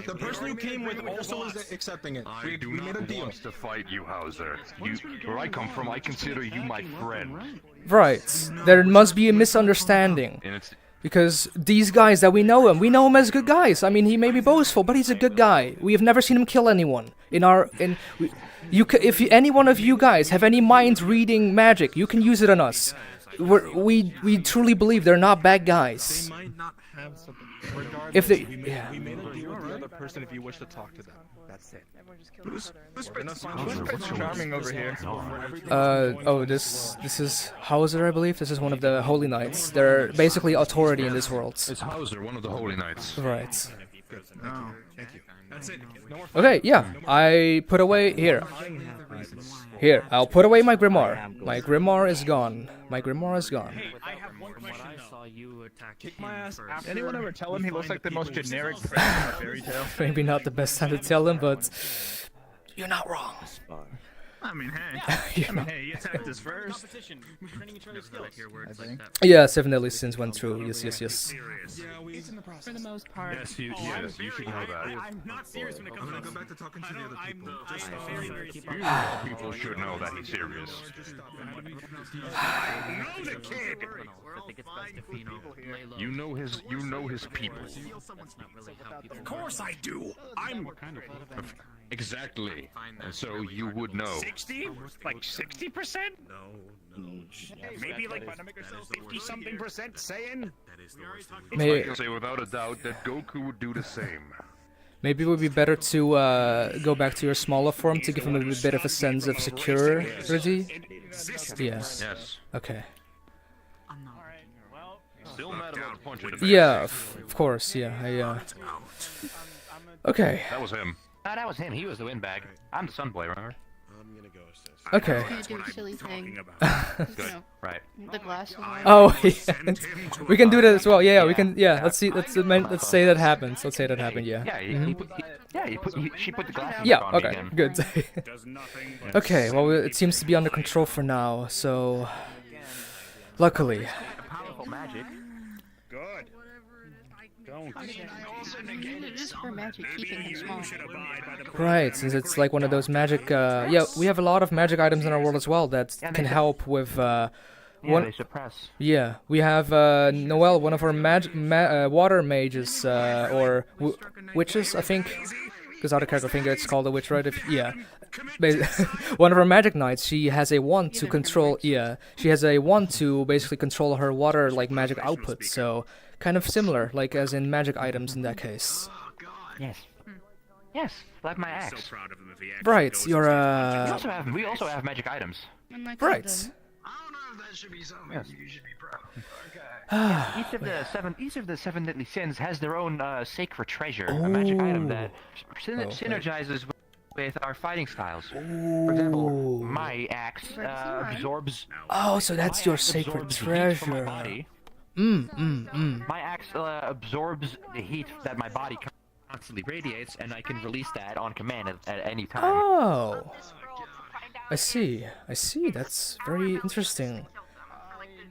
The person who came with also is accepting it. We made a deal. To fight you, Hauser. Where I come from, I consider you my friend. Right. There must be a misunderstanding. Because these guys that we know him as good guys. I mean, he may be boastful, but he's a good guy. We have never seen him kill anyone. If any one of you guys have any mind reading magic, you can use it on us. We truly believe they're not bad guys. They might not have something. If they, we made a deal with the other person if you wish to talk to them. That's it. Who's Charming over here? Oh, this is Hauser, I believe. This is one of the Holy Knights. They're basically authority in this world. It's Hauser, one of the Holy Knights. Right. Oh, thank you. That's it. Okay, yeah. I put away here. Here, I'll put away my grimoire. My grimoire is gone. Kick my ass. Anyone ever tell him he looks like the most generic prince in a fairy tale? Maybe not the best time to tell him, but you're not wrong. I mean, hey, you attacked us first. I think. Yeah, 7 deadly sins went through. Yes. For the most part. Yes, you should know that. I'm not serious when it comes to go back to talking to the other people. People should know that he's serious. I know the kid. You know his people. Of course I do. I'm Exactly. And so you would know. 60? Like 60%? No. Maybe like 50-something% saying? Maybe. I can say without a doubt that Goku would do the same. Maybe it would be better to go back to your smaller form to give him a bit of a sense of security. Yeah. Yes. Okay. Still mad about the punch in the face. Yeah, of course. Yeah. Okay. That was him. That was him. He was the windbag. I'm the sunboy, remember? Okay. Do a silly thing. Good. Right. The glass. Oh, yeah. We can do that as well. Yeah, we can. Yeah, let's see. Let's say that happens. Let's say that happened. Yeah. Yeah, she put the glasses Yeah. on me Okay. again. Good. Okay. Well, it seems to be under control for now. So, luckily. Powerful magic. Good. Don't. Just for magic, keeping him small. Right, since it's like one of those magic. Yeah, we have a lot of magic items in our world as well that can help with. They suppress. Yeah, we have Noelle, one of our water mages, or witches, I think. Because out of character, I think it's called a witch, right? Yeah. one of her magic knights, she has a wand to control. Yeah, she has a wand to basically control her water like magic output. So kind of similar, like as in magic items in that case. Yes. Yes, like my axe. Right, you're We also have magic items. Right. Yes. Each of the seven deadly sins has their own sacred treasure, a magic item that synergizes with our fighting styles. For example, my axe absorbs. Oh, so that's your sacred treasure. My axe absorbs the heat that my body constantly radiates, and I can release that on command at any time. Oh, I see. That's very interesting.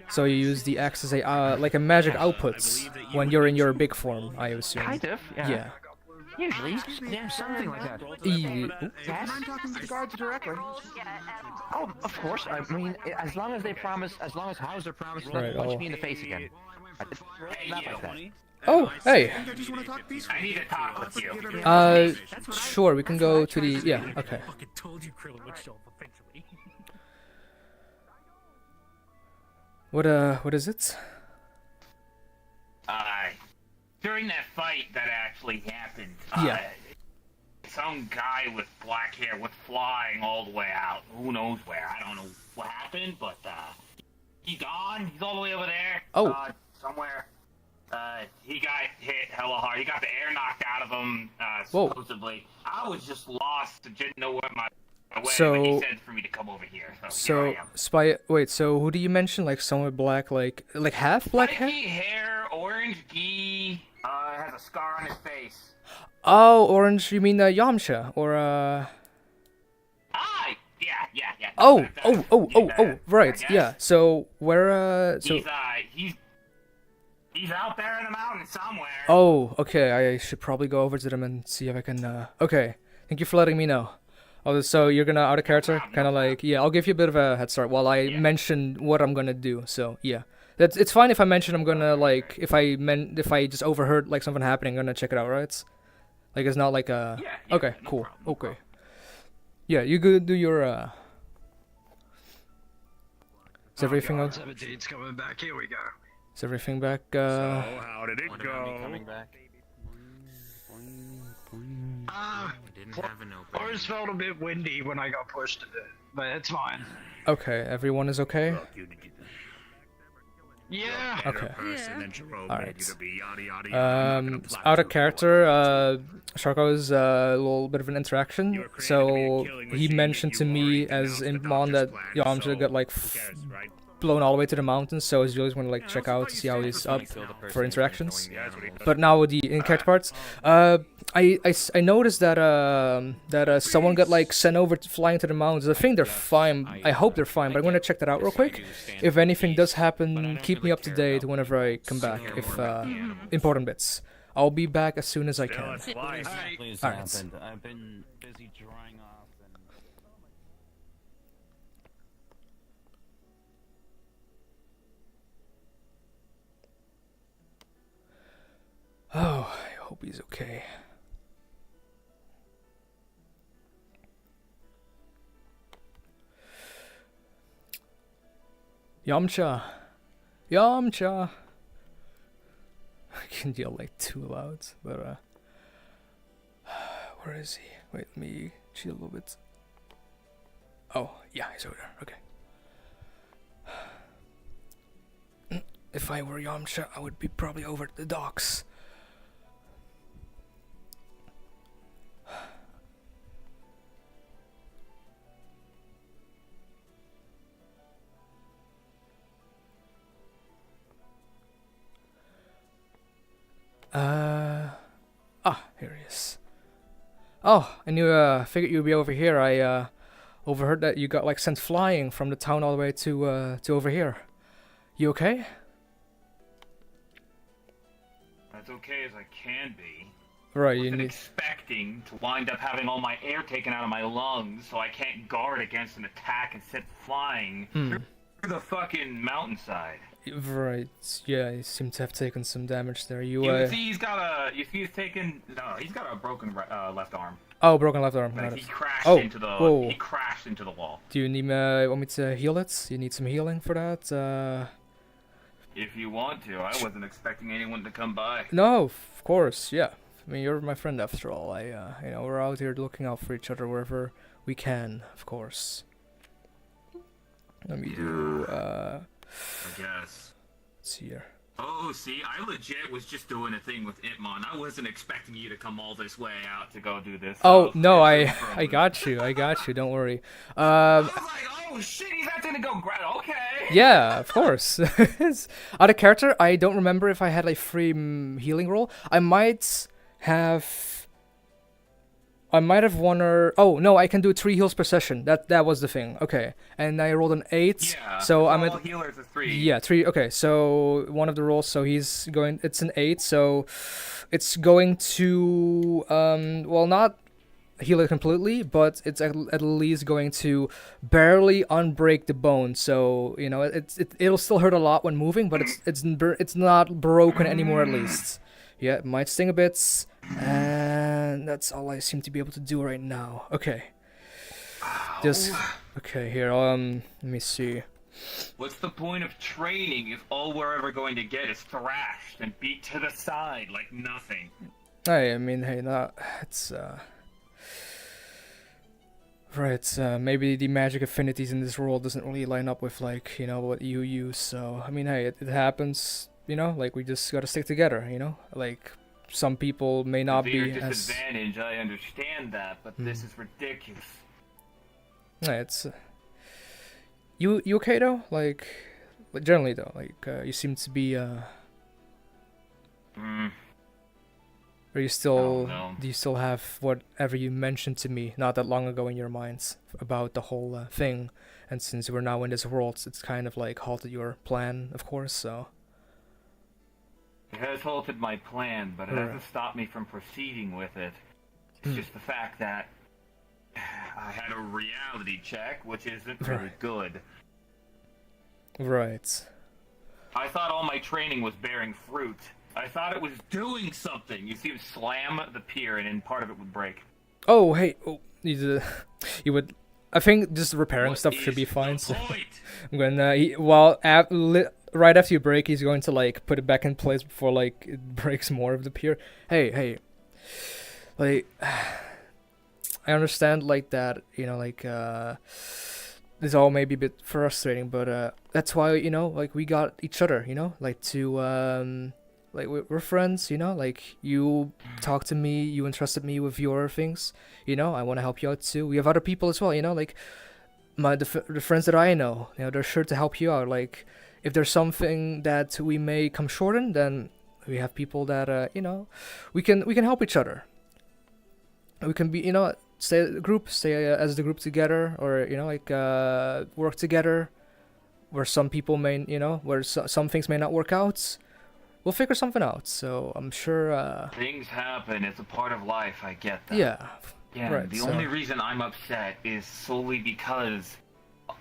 So you use the axe as a like a magic outputs when you're in your big form, I assume. Kind of, yeah. Usually, something like that. Yes? I'm talking to the guards directly. Oh, of course. I mean, as long as Hauser promises not to punch me in the face again. Not like that. Oh, hey. I need to talk with you. Sure, we can go to the, yeah, okay. What is it? During that fight that actually happened, yeah. Some guy with black hair was flying all the way out. Who knows where? I don't know what happened, but he's gone. He's all the way over there. Oh. Somewhere. He got hit hella hard. He got the air knocked out of him, supposedly. I was just lost. Didn't know where my way, but he said for me to come over here. So here I am. Wait, so who do you mention? Like someone with black, like half black hair? Hair, orange gi, has a scar on his face. Oh, orange, you mean Yamcha, or Yeah. Oh, right, yeah. So where He's out there in the mountains somewhere. Oh, okay. I should probably go over to them and see if I can. Okay, thank you for letting me know. Oh, so you're gonna out of character, kind of like, yeah. I'll give you a bit of a head start while I mention what I'm gonna do. So yeah, it's fine if I mention I'm gonna like if I just overheard like something happening, I'm gonna check it out, right? Like it's not like a. Okay, cool. Okay. Yeah, you could do your. Is everything okay? 17's coming back. Here we go. Is everything back? So how did it go? Coming back. Ours felt a bit windy when I got pushed a bit, but it's fine. Okay, everyone is okay? Yeah. Okay. Alright. Out of character, Sharko's a little bit of an interaction. So he mentioned to me as in Mon that Yamcha got like blown all the way to the mountains, so I was really going to like check out to see how he's up for interactions. But now with the in-character parts, I noticed that someone got like sent over flying to the mountains. I think they're fine. I hope they're fine, but I'm going to check that out real quick. If anything does happen, keep me up to date whenever I come back. If important bits, I'll be back as soon as I can. Please Alright. I've been busy drying off. Oh, I hope he's okay. Yamcha! Yamcha! I can yell like too loud, but where is he? Wait, let me cheat a little bit. Oh, yeah, he's over there. Okay. If I were Yamcha, I would be probably over at the docks. Here he is. Oh, I knew, figured you'd be over here. I, overheard that you got, like, sent flying from the town all the way to over here. You okay? As okay as I can be. Right, I you wasn't need... expecting to wind up having all my air taken out of my lungs, so I can't guard against an attack and sit flying through the fucking mountainside. Right, yeah, he seemed to have taken some damage there. You can see he's got a. You see he's taken. No, he's got a broken left arm. Oh, broken left arm. Like, Got he it. crashed Oh, into the whoa. he crashed into the wall. Do you need want me to heal it? You need some healing for that? If you want to, I wasn't expecting anyone to come by. No, of course, yeah. I mean, you're my friend after all. You know, we're out here looking out for each other wherever we can, of course. Let me do, I guess. Let's see here. Oh, see, I legit was just doing a thing with Itmon. I wasn't expecting you to come all this way out to go do this. Oh, so no, it's I got you, don't worry. I was like, oh shit, he's not gonna go grab. Okay. Yeah, of course. Out of character, I don't remember if I had a free healing roll. I might have won or... Oh, no, I can do 3 heals per session. That was the thing. Okay. And I rolled an 8. Yeah, so I'm all at... healers are 3. Yeah, 3. Okay, so one of the rolls, so he's going... It's an 8, so it's going to... well, not heal it completely, but it's at least going to barely unbreak the bone. So, you know, it'll still hurt a lot when moving, but it's not broken anymore at least. Yeah, it might sting a bit, and that's all I seem to be able to do right now. Okay. Just okay here. Let me see. What's the point of training if all we're ever going to get is thrashed and beat to the side like nothing? Hey, I mean, hey, it's right. Maybe the magic affinities in this world doesn't really line up with, like, you know, what you use. So I mean, hey, it happens. You know, like, we just gotta stick together. You know, like, some people may not Severe be as... disadvantage, I understand that, but this is ridiculous. Yeah, it's you okay though? Like generally though, like you seem to be Are you still do you still have whatever you mentioned to me not that long ago in your minds about the whole thing? And since we're now in this world, it's kind of like halted your plan, of course, so... It has halted my plan, but it hasn't stopped me from proceeding with it. It's just the fact that I had a reality check, which isn't very good. Right. I thought all my training was bearing fruit. I thought it was doing something. You see him slam the pier, and then part of it would break. Oh, hey, you would... I think just repairing stuff should be fine. So I'm gonna... right after you break, he's going to, like, put it back in place before, like, it breaks more of the pier. Hey, like, I understand, like, that, you know, like, this all may be a bit frustrating, but that's why, you know, like, we got each other, you know, like, to like, we're friends, you know, like, you talked to me, you entrusted me with your things, you know, I want to help you out too. We have other people as well, you know, like, the friends that I know, you know, they're sure to help you out. Like, if there's something that we may come short in, then we have people that, you know, we can help each other. We can be, you know, stay as the group together, or, you know, like, work together, where some people may, you know, where some things may not work out. We'll figure something out, so I'm sure, Things happen, it's a part of life, I get that. Yeah, right, the only reason I'm upset is solely because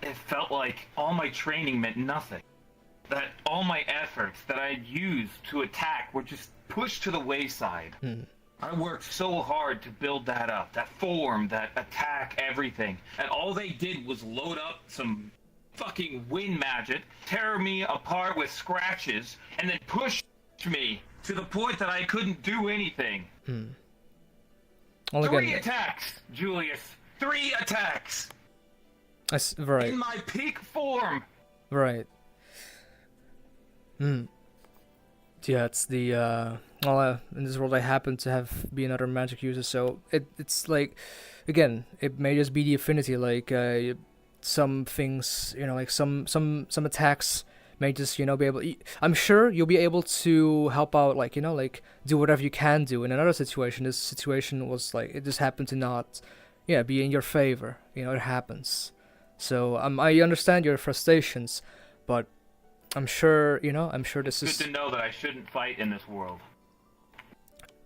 it felt like all my training meant nothing. That all my efforts that I used to attack were just pushed to the wayside. I worked so hard to build that up, that form, that attack, everything. And all they did was load up some fucking wind magic, tear me apart with scratches, and then push me to the point that I couldn't do anything. Well, 3 attacks, Julius. 3 attacks. Right. In my peak form. Right. Yeah, it's the well, in this world I happen to be another magic user, so it's like, again, it may just be the affinity, like, some things, you know, like some attacks may just, you know, be able... I'm sure you'll be able to help out, like, you know, like, do whatever you can do. In another situation, this situation was, like, it just happened to not, yeah, be in your favor. You know, it happens. So, I understand your frustrations, but I'm sure, you know, this is... Good to know that I shouldn't fight in this world.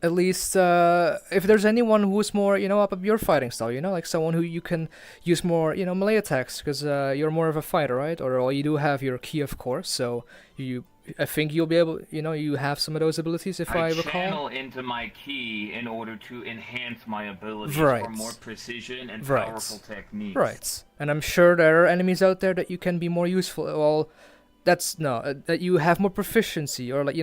At least, if there's anyone who's more, you know, up your fighting style, you know, like someone who you can use more, you know, melee attacks, because you're more of a fighter, right? Or you do have your ki, of course, so you I think you'll be able, you have some of those abilities if I recall. channel into my ki in order to enhance my abilities Right. for more precision and Right. powerful techniques. Right. And I'm sure there are enemies out there that you can be more useful. Well, that you have more proficiency, or that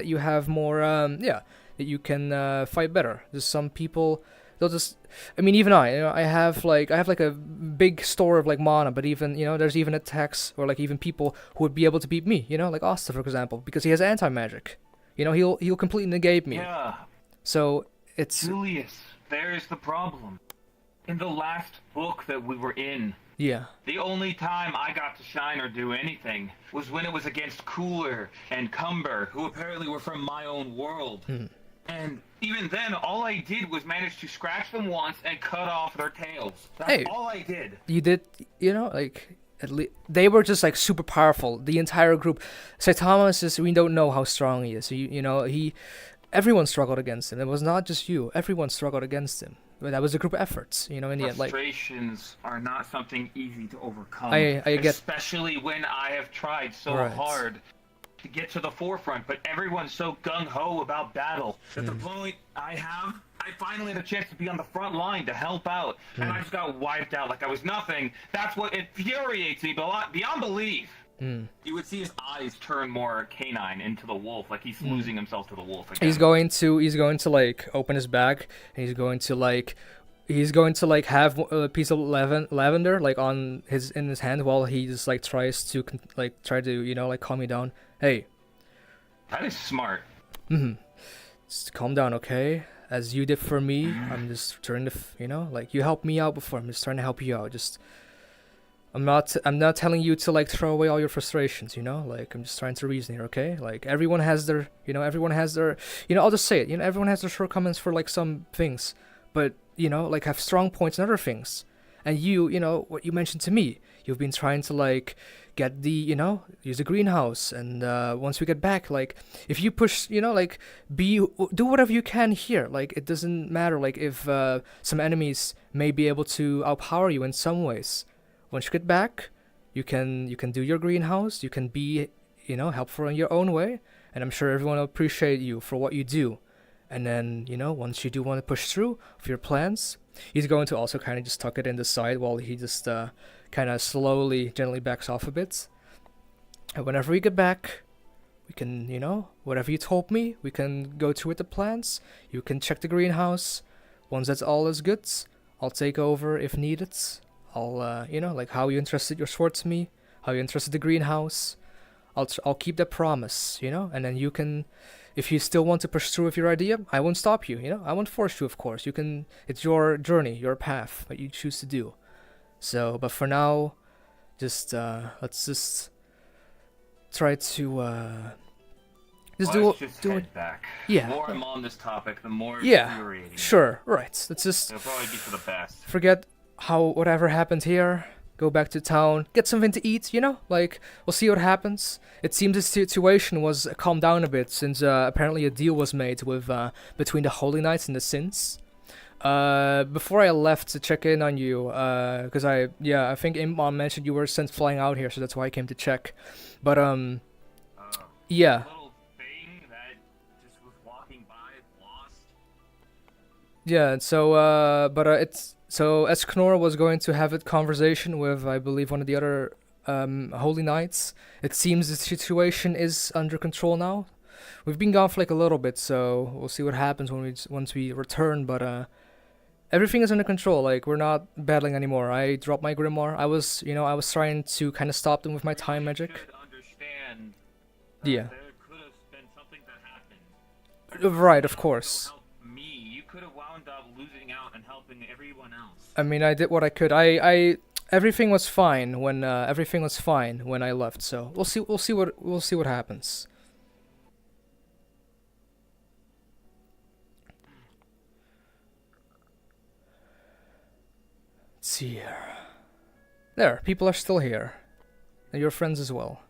you have more that you can fight better. There's some people, they'll just, I mean, even I have like a big store of like mana, but even there's even attacks or like even people who would be able to beat me, like Asta, for example, because he has anti-magic. He'll completely negate me. Yeah. So it's Julius, there's the problem. In the last book that we were in, yeah. the only time I got to shine or do anything was when it was against Cooler and Cumber, who apparently were from my own world. And even then, all I did was manage to scratch them once and cut off their tails. That's Hey, all I did. You did, like, at least they were just like super powerful. The entire group. Saitama we don't know how strong he is. Everyone struggled against him. It was not just you. Everyone struggled against him. But that was a group efforts, in the end. Like, Frustrations are not something easy to overcome. I get, especially when I have tried so Right. hard to get to the forefront, but everyone's so gung-ho about battle. At the point I finally had a chance to be on the front line to help out, and I just got wiped out like I was nothing. That's what infuriates me beyond belief. You would see his eyes turn more canine into the wolf, like he's losing himself to the wolf again. He's going to like open his bag, and he's going to like have a piece of lavender like in his hand while he just like tries to calm me down. Hey, that is smart. Just calm down, okay? As you did for me, I'm just trying to like you helped me out before. I'm just trying to help you out. I'm not telling you to like throw away all your frustrations, like I'm just trying to reason here, okay? Like everyone has their I'll just say it, everyone has their shortcomings for like some things, but like have strong points in other things. And what you mentioned to me, you've been trying to like get the use the greenhouse, and once we get back, like if you push like do whatever you can here. Like it doesn't matter like if some enemies may be able to outpower you in some ways. Once you get back, you can do your greenhouse. You can be helpful in your own way, and I'm sure everyone will appreciate you for what you do. And then once you do want to push through with your plans, he's going to also kind of just tuck it in the side while he just kind of slowly, gently backs off a bit. And whenever we get back, we can whatever you told me, we can go through with the plans. You can check the greenhouse. Once that's all is good, I'll take over if needed. I'll like how you entrusted your sword to me, how you entrusted the greenhouse. I'll keep that promise, and then you can, if you still want to push through with your idea, I won't stop you, I won't force you, of course. You can, it's your journey, your path that you choose to do. So, but for now, just let's just try to Let's just do head it back. Yeah. The more I'm on this topic, the more it's Yeah, infuriating. sure, right. Let's just It'll probably be for the best. forget whatever happened here, go back to town, get something to eat, like we'll see what happens. It seems the situation was calmed down a bit since apparently a deal was made with between the Holy Knights and the Sins. Before I left to check in on you, because I think Imam mentioned you were since flying out here, so that's why I came to check. But yeah. Yeah, so so Escanor was going to have a conversation with, I believe, one of the other Holy Knights. It seems the situation is under control now. We've been gone for like a little bit, so we'll see what happens once we return. But everything is under control. Like we're not battling anymore. I dropped my grimoire. I was trying to kind of stop them with my time magic. Yeah. Right, of course. I mean, I did what I could. Everything was fine when I left. So we'll see what happens. Let's see here. There, people are still here, and your friends as well.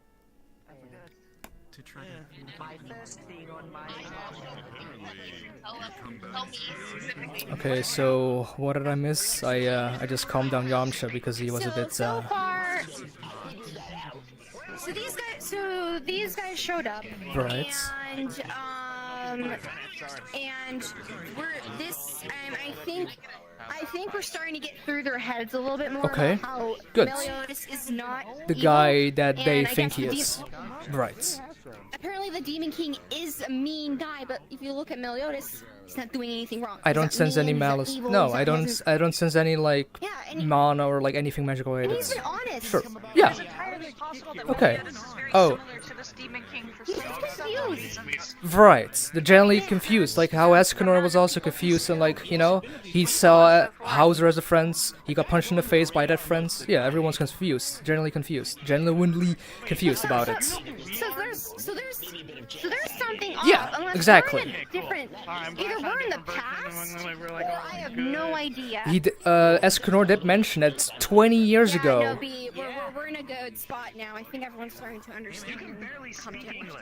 Okay, so what did I miss? I just calmed down Yamcha because he was a bit So So these guys showed up, Right. and we're this. I think we're starting to get through their heads a little bit more Okay. about how Good. Meliodas is not The evil, guy that they and I think guess he the is. Right. Apparently, the Demon King is a mean guy, but if you look at Meliodas, he's not doing anything wrong. I He's don't not sense mean, any he's not malice. evil, No, he's I not- don't. he hasn't- I don't sense any like and mana or like anything magical And he's related. been honest. Sure. Yeah. Okay. Oh. Right. They're generally confused, like how Escanor was also confused, and like he saw Hauser as a friend. He got punched in the face by that friend. Yeah, everyone's confused. Genuinely confused about it. So there's something off. Yeah, unless exactly. We're in a different. Either we're in the past, or I have no idea. Escanor did mention it 20 years ago. No, we're in a good spot now. I think everyone's starting to understand. You can barely speak English.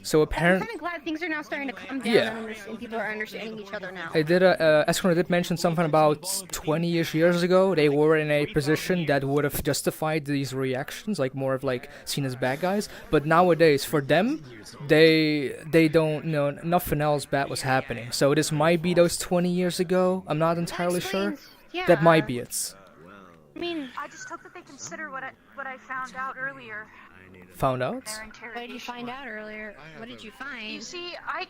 So I'm apparently. kind of glad things are now starting to come down and people are understanding each other now. Escanor did mention something about 20-ish years ago. They were in a position that would have justified these reactions, like more of like seen as bad guys. But nowadays, for them, they don't know nothing else bad was happening. So this might be those 20 years ago. I'm not entirely sure. Yeah. That might be it. I mean, I just hope that they consider what I found out earlier. Found out? What did you find out earlier? What did you find? You see, I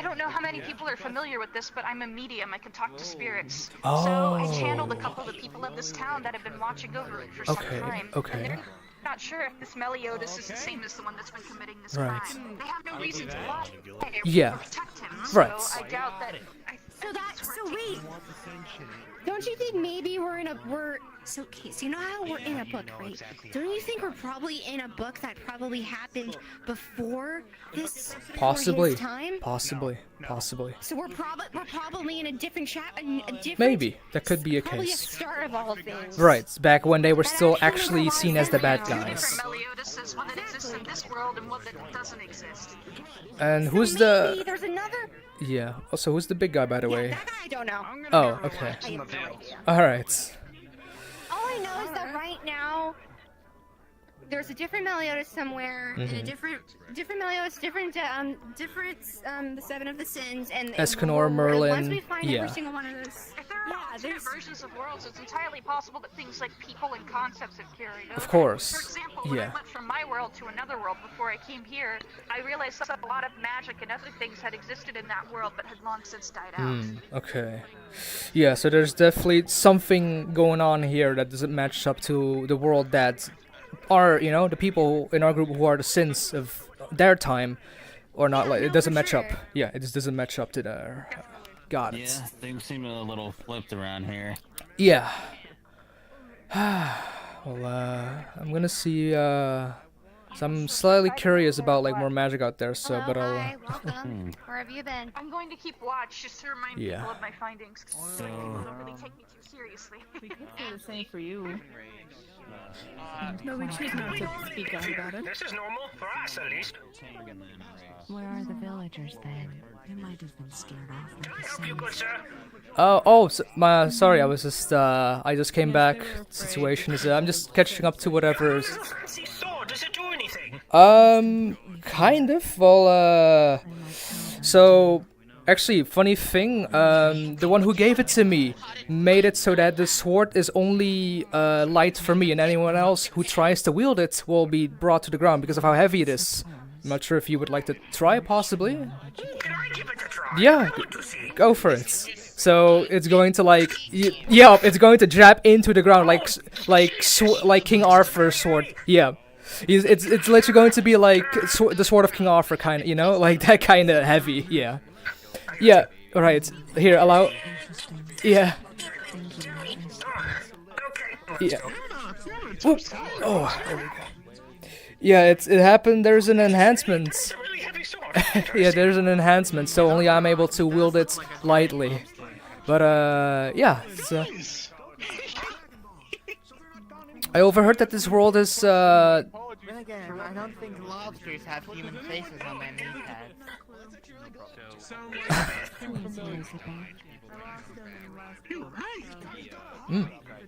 don't know how many people are familiar with this, but I'm a medium. I can talk to spirits. So I channeled a couple of the people of this town that have been watching over it for some time. Okay. And they're not sure if this Meliodas is the same as the one that's been committing this Right. crime. They have no reason to lie Yeah. or protect him. Right. So I doubt that. So wait. Don't you think maybe so you know how we're in a book, right? Don't you think we're probably in a book that probably happened before this? Possibly. His time? Possibly. So we're probably in a different Maybe that could be a probably a case. start of all things. Right. Back when they were still actually seen as the bad guys. Meliodas is one that exists in this world and one that doesn't exist. And who's Maybe the? there's another. Yeah. Also, who's the big guy, by the way? That guy I don't know. Oh, okay. I have no idea. All right. All I know is that right now there's a different Meliodas somewhere, and a different Meliodas, different the Seven of the Sins, and Escanor, Merlin, Once we find yeah. every single one of those, If there are alternate versions of worlds, it's entirely possible that things like people and concepts have carried over. Of course. For example, when Yeah. I went from my world to another world before I came here, I realized that a lot of magic and other things had existed in that world, but had long since died out. Okay. Yeah. So there's definitely something going on here that doesn't match up to the world that are the people in our group who are the sins of their time, or not. Like it doesn't match up. Yeah, it just doesn't match up to their. Got it. Yeah, things seem a little flipped around here. Yeah. Well, I'm gonna see. So I'm slightly curious about like more magic out there. So, but I'll. hi, welcome. Where have you been? I'm going to keep watch just to remind Yeah. people of my findings, so they don't really take me too seriously. We could say the same for you. No, we choose not to speak out about it. This is normal, for us at least. Where are the villagers then? They might have been scared off. Can I help you, good sir? Sorry. I was just. I just came back. Situation is. I'm just catching up to whatever's. Fancy sword, does it do anything? Kind of. Well, so actually, funny thing, the one who gave it to me made it so that the sword is only light for me, and anyone else who tries to wield it will be brought to the ground because of how heavy it is. I'm not sure if you would like to try, possibly. Can I give it a try? Yeah, go for it. So it's going to like, it's going to jab into the ground like King Arthur's sword. Yeah. It's literally going to be like the sword of King Arthur, kind of, like that kind of heavy. Yeah. Yeah. All right. Here, allow. Yeah. Yeah. Oop. Oh, there we go. Yeah, it happened. There's an enhancement. Yeah, there's an enhancement, so only I'm able to wield it lightly. But yeah. I overheard that this world is Then again, I don't think lobsters have human faces on their kneecaps.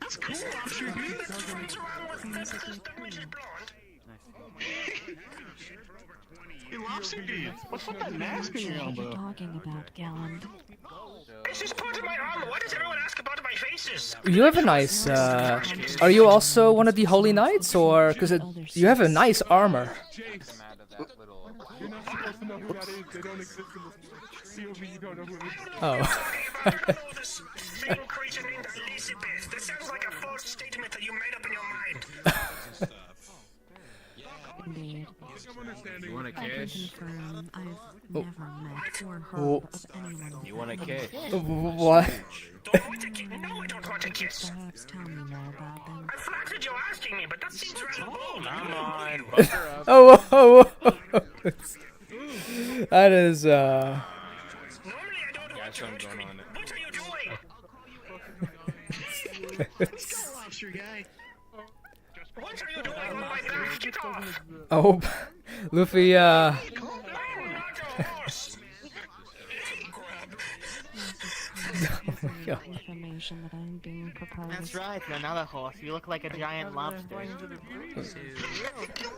That's cool, Lobster. You mean that runs around with the which is blonde? Hey, Lobster, what's with that mask on your What are you elbow? talking about, Galland? This is part of my armor. Why does everyone ask about my faces? You have a nice. Are you also one of the Holy Knights, or because you have a nice armor? You're not supposed to know who that is. They don't exist in this world. COV, you don't know who it is. Oh. This thing creature named Elizabeth. That sounds like a false statement that you made up in your mind. Indeed. You want a I can kiss? confirm I've Oh. never met or heard Oh. of anyone. You want a kiss? What? No, I don't want to kiss. Perhaps tell me more about them. I'm flattered you're asking me, but that seems rather bold. Come on, buck her up. Oh, whoa, whoa. That is Normally I don't Got something going on there. What are you doing? Let's go, Lobster guy. What are you doing on my back? Get off! Oh, Luffy, Oh my God. Information that I'm being proposed. That's right, you're not a horse. You look like a giant lobster.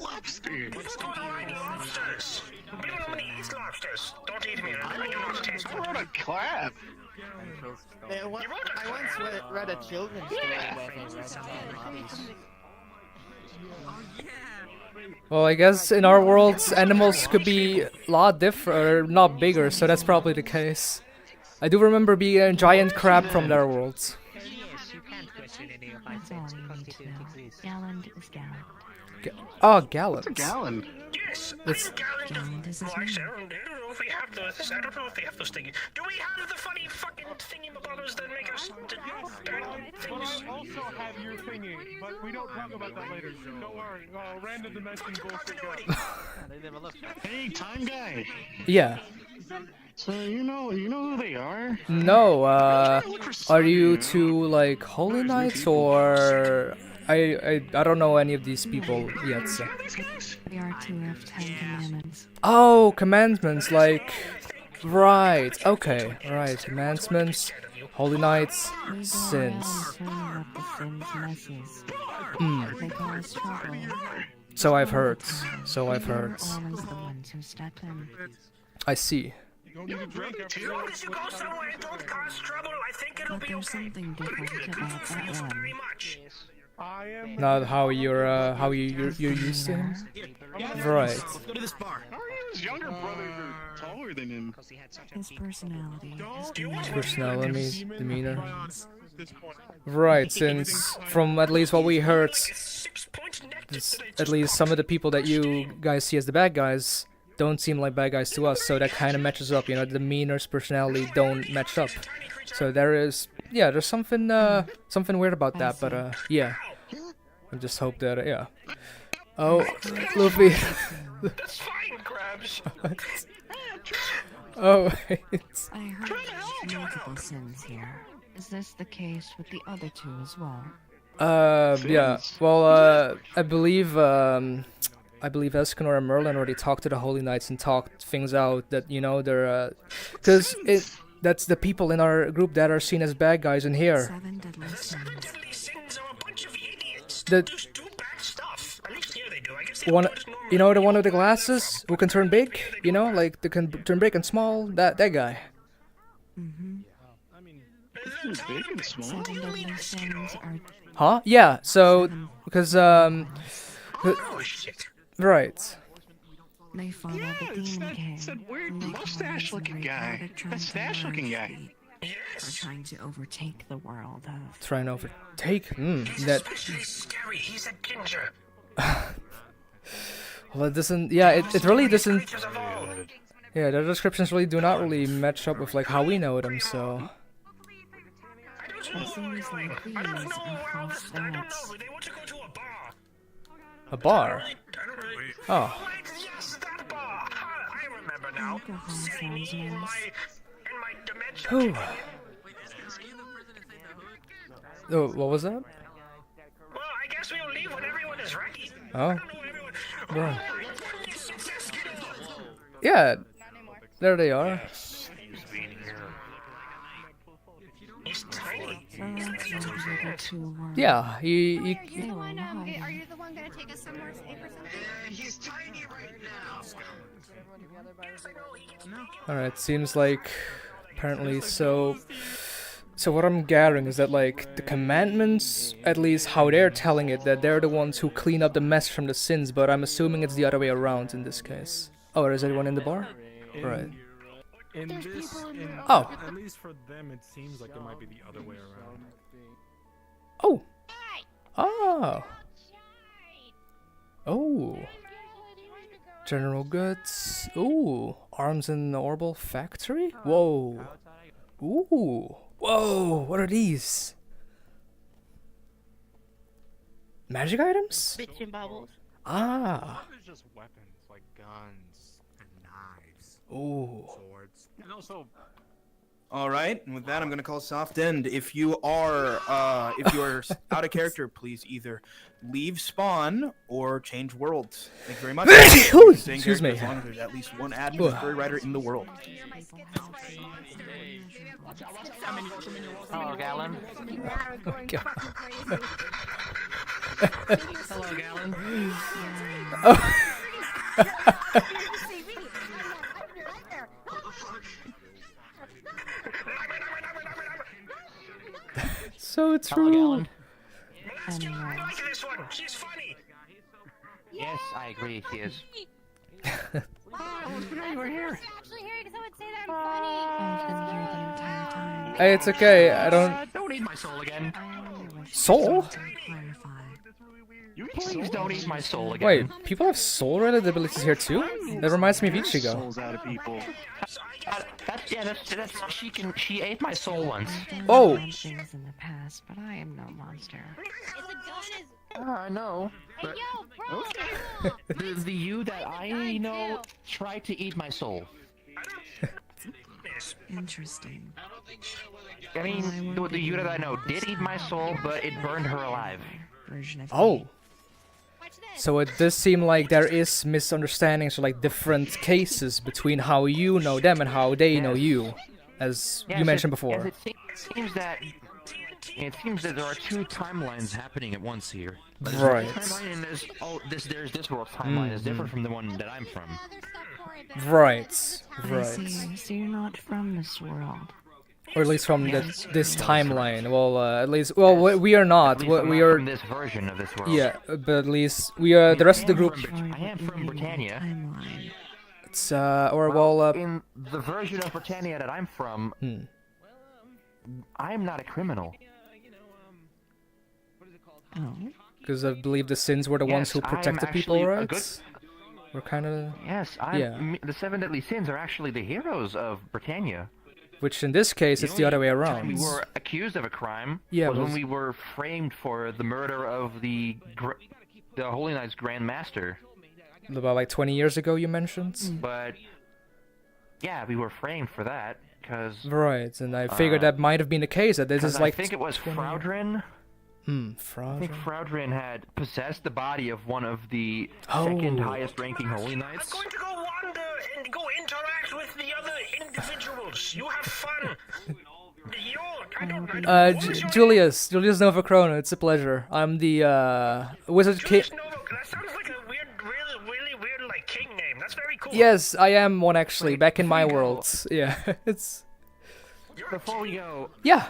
Lobster! What's going on with lobsters? People only eat lobsters. Don't eat me. I do not taste good. What a clap! I once read a children's story where they read giant lobsters. Well, I guess in our worlds, animals could be a lot different, or not bigger, so that's probably the case. I do remember being a giant crab from their worlds. That's all you need to know. Galland is Galland. Oh, Gallant. Gallon. Yes, It's Galland is his well, actually, name. I don't know if we have those. I don't know if we have those things. Do we have the funny fucking thingy-mabobbers that make us Well, things? I also have your thingy, but we don't talk about that later. Don't worry. Random dimension bullshit guy. Hey, time guy. yeah. So you know who they are? No, are you two like Holy Knights, or I don't know any of these people yet. So. We are two of 10 commandments. Oh, commandments, like right. Okay, right. Commandments, Holy Knights, sins. Turning up the sins messes. Hmm. They cause trouble. So I've heard. So I've heard. Always the ones who step in. I see. As long as you go somewhere and don't cause trouble, I think it'll But be there's okay. something different about that one. Very much. Not how you're used to him. Right. Let's go to this bar. His younger brothers are taller than him. His personality. Personality, demeanor. Right, since from at least what we heard, at least some of the people that you guys see as the bad guys don't seem like bad guys to us, so that kind of matches up, you know, the demeanors, personality don't match up. So there is, yeah, there's something weird about that, but yeah. I just hope that, yeah. Oh, Luffy. That's fine, Krabs. Oh, it's... I heard multiple sins here. Is this the case with the other two as well? Yeah. Well, I believe Escanor and Merlin already talked to the Holy Knights and talked things out that, you know, they're, cause that's the people in our group that are seen as bad guys in here. Seven deadly sins are a bunch of idiots. The Just do bad stuff. At least here they do. I guess one, you know, the one with the glasses who can turn big, you know, like they can turn big and small. That guy. Big and small. Seven deadly sins are Huh? Yeah. So because right. they follow the demon king. It's that weird and they mustache-looking guy. That stash-looking guy. Are trying to overtake the world of. Trying to overtake. That. Especially scary. He's a ginger. Well, it doesn't. Yeah, it really doesn't. Yeah, the descriptions really do not really match up with like how we know them. So. It seems like these are false threats. A bar. Oh. Yes, that bar. I remember now. Alcohol sounds nice. Whew. Oh, what was that? Well, I guess we'll leave when everyone is ready. Oh. Right. Yeah. There they are. He's tiny. Yeah, Are you the one? Are you the one gonna take us somewhere safe or something? He's tiny right now. Alright, seems like apparently so. So what I'm gathering is that like the commandments, at least how they're telling it, that they're the ones who clean up the mess from the sins, but I'm assuming it's the other way around in this case. Oh, is anyone in the bar? Right. In this, Oh. At least for them, it seems like it might be the other way around. Oh. Oh. Oh. General goods. Ooh. Arms in the Orbital Factory? Whoa. Ooh. Whoa. What are these? Magic items? Bits and bubbles. Ah. It's just weapons like guns and knives. Ooh. Swords. And also. All right, and with that, I'm gonna call soft end. If you are out of character, please either leave spawn or change worlds. Thank you very much. Excuse me. As long as there's at least one admin story writer in the world. Hello, Gallon. Hello, Gallon. Oh. So true. I like this one. She's funny. Yes, I agree. She is. We're here. Actually hearing someone say that I'm funny. Hey, it's okay. I don't. Don't eat my soul again. Soul? Please don't eat my soul again. Wait, people have soul-related abilities here too? That reminds me of Ichigo. Souls out of people. That's she ate my soul once. Oh. Things in the past, but I am no monster. I know. But the you that I know tried to eat my soul. Interesting. I mean, the you that I know did eat my soul, but it burned her alive. Oh. So it does seem like there is misunderstandings or like different cases between how you know them and how they know you, as you mentioned before. It seems that there are two timelines happening at once here. Right. Timeline and there's this world's timeline is different from the one that I'm from. Right. I Right. see. So you're not from this world. Or at least from this timeline. Well, at least, well, we are not. We are from this version of this world. Yeah, but at least we are. The rest of the group. I am from Britannia. It's or well, in the version of Britannia that I'm from, I'm not a criminal. Because I believe the sins were the ones who protected people, right? We're kind of. Yes, the seven deadly sins are actually the heroes of Britannia. Which in this case, it's the other way around. We were accused of a crime. Yeah, was when we were framed for the murder of the Holy Knight's Grand Master. About like 20 years ago, you mentioned. But yeah, we were framed for that because. Right, and I figured that might have been the case. That this is like. I think it was Fraudrin. Fraudrin. I think Fraudrin had possessed the body of one of the second highest ranking Holy Knights. I'm going to go wander and go interact with the other individuals. You have fun. Julius Novacrono, it's a pleasure. I'm the Wizard King. That sounds like a weird, really weird, like king name. That's very cool. Yes, I am one actually. Back in my world, yeah, it's. Before we go. Yeah.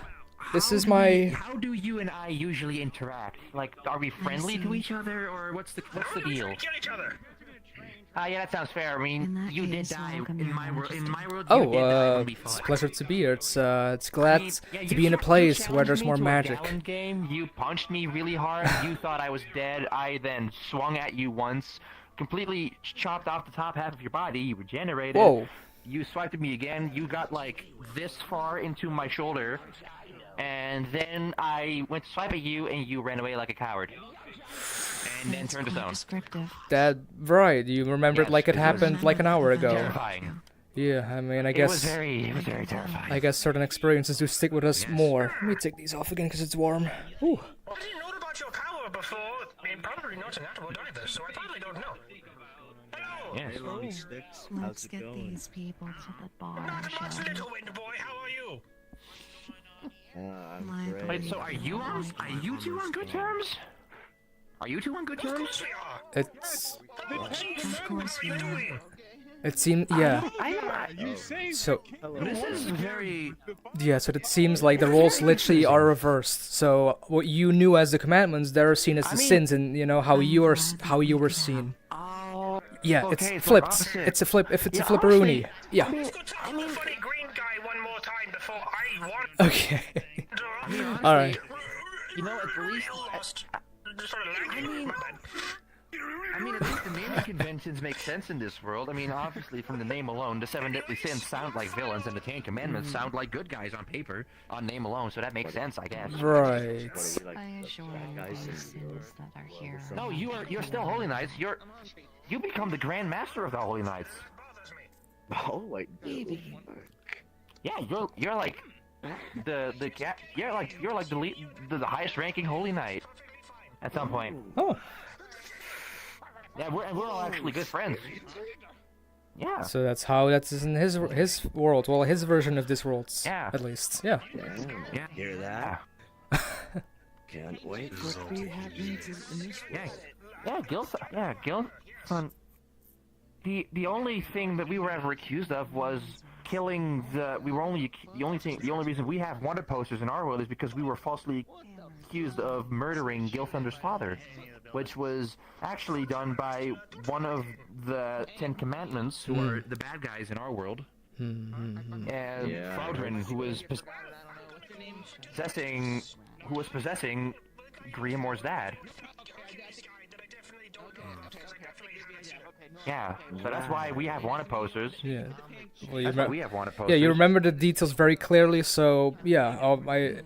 This is my. How do you and I usually interact? Like, are we friendly to each other, or what's the deal? Kill each other. Yeah, that sounds fair. I mean, you did die in my world. In my world, Oh, you did die when we fought. it's a pleasure to be here. It's glad to be in a place where there's more magic. Game, you punched me really hard. You thought I was dead. I then swung at you once, completely chopped off the top half of your body. You regenerated. Whoa. You swiped at me again. You got like this far into my shoulder. And then I went to swipe at you, and you ran away like a coward. And then turned to stone. That right? You remember it like it happened like an hour ago. Terrifying. Yeah, I mean, I guess. It was very terrifying. I guess certain experiences do stick with us more. Let me take these off again because it's warm. Ooh. I didn't know about your power before, and probably not an attribute either, so I probably don't know. Hello. Yes. Let's get these people to the bar, shall Not much, we? little wind boy. How are you? Wait, so are you two on good terms? Are you two on good terms? It's. Of course we are. It seems. Yeah. So. This is very. Yeah, so it seems like the roles literally are reversed. So what you knew as the commandments, they're seen as the sins, and you know how you were seen. Oh. Yeah, Okay, it's so flipped. opposite. It's a flip. If it's a Yeah, flipperoonie. honestly, Yeah. I mean, funny green guy one more time before I want. Okay. All right. You know, at least. I mean, at least the naming conventions make sense in this world. I mean, obviously, from the name alone, the 7 deadly sins sound like villains, and the 10 commandments sound like good guys on paper, on name alone, so that makes sense, I guess. Right. I assure you, these sins that are here. No, you're still Holy Knights. You become the Grand Master of the Holy Knights. Oh, wait. Yeah, you're like you're like the highest ranking Holy Knight at some point. Oh. Yeah, we're all actually good friends. Yeah. So that's in his world. Well, his version of this world. Yeah. At least. Yeah. Yeah. Hear that? Can't wait for what happens in this world. Yeah, Gilson. The only thing that we were ever accused of was killing the only reason we have wanted posters in our world is because we were falsely accused of murdering Gilthunder's father, which was actually done by one of the 10 Commandments, who are the bad guys in our world, and Fraudrin, who was possessing Griamor's dad. Yeah, so that's why we have wanted posters. Yeah. Well, That's why we have wanted posters. Yeah, you remember the details very clearly, so yeah, I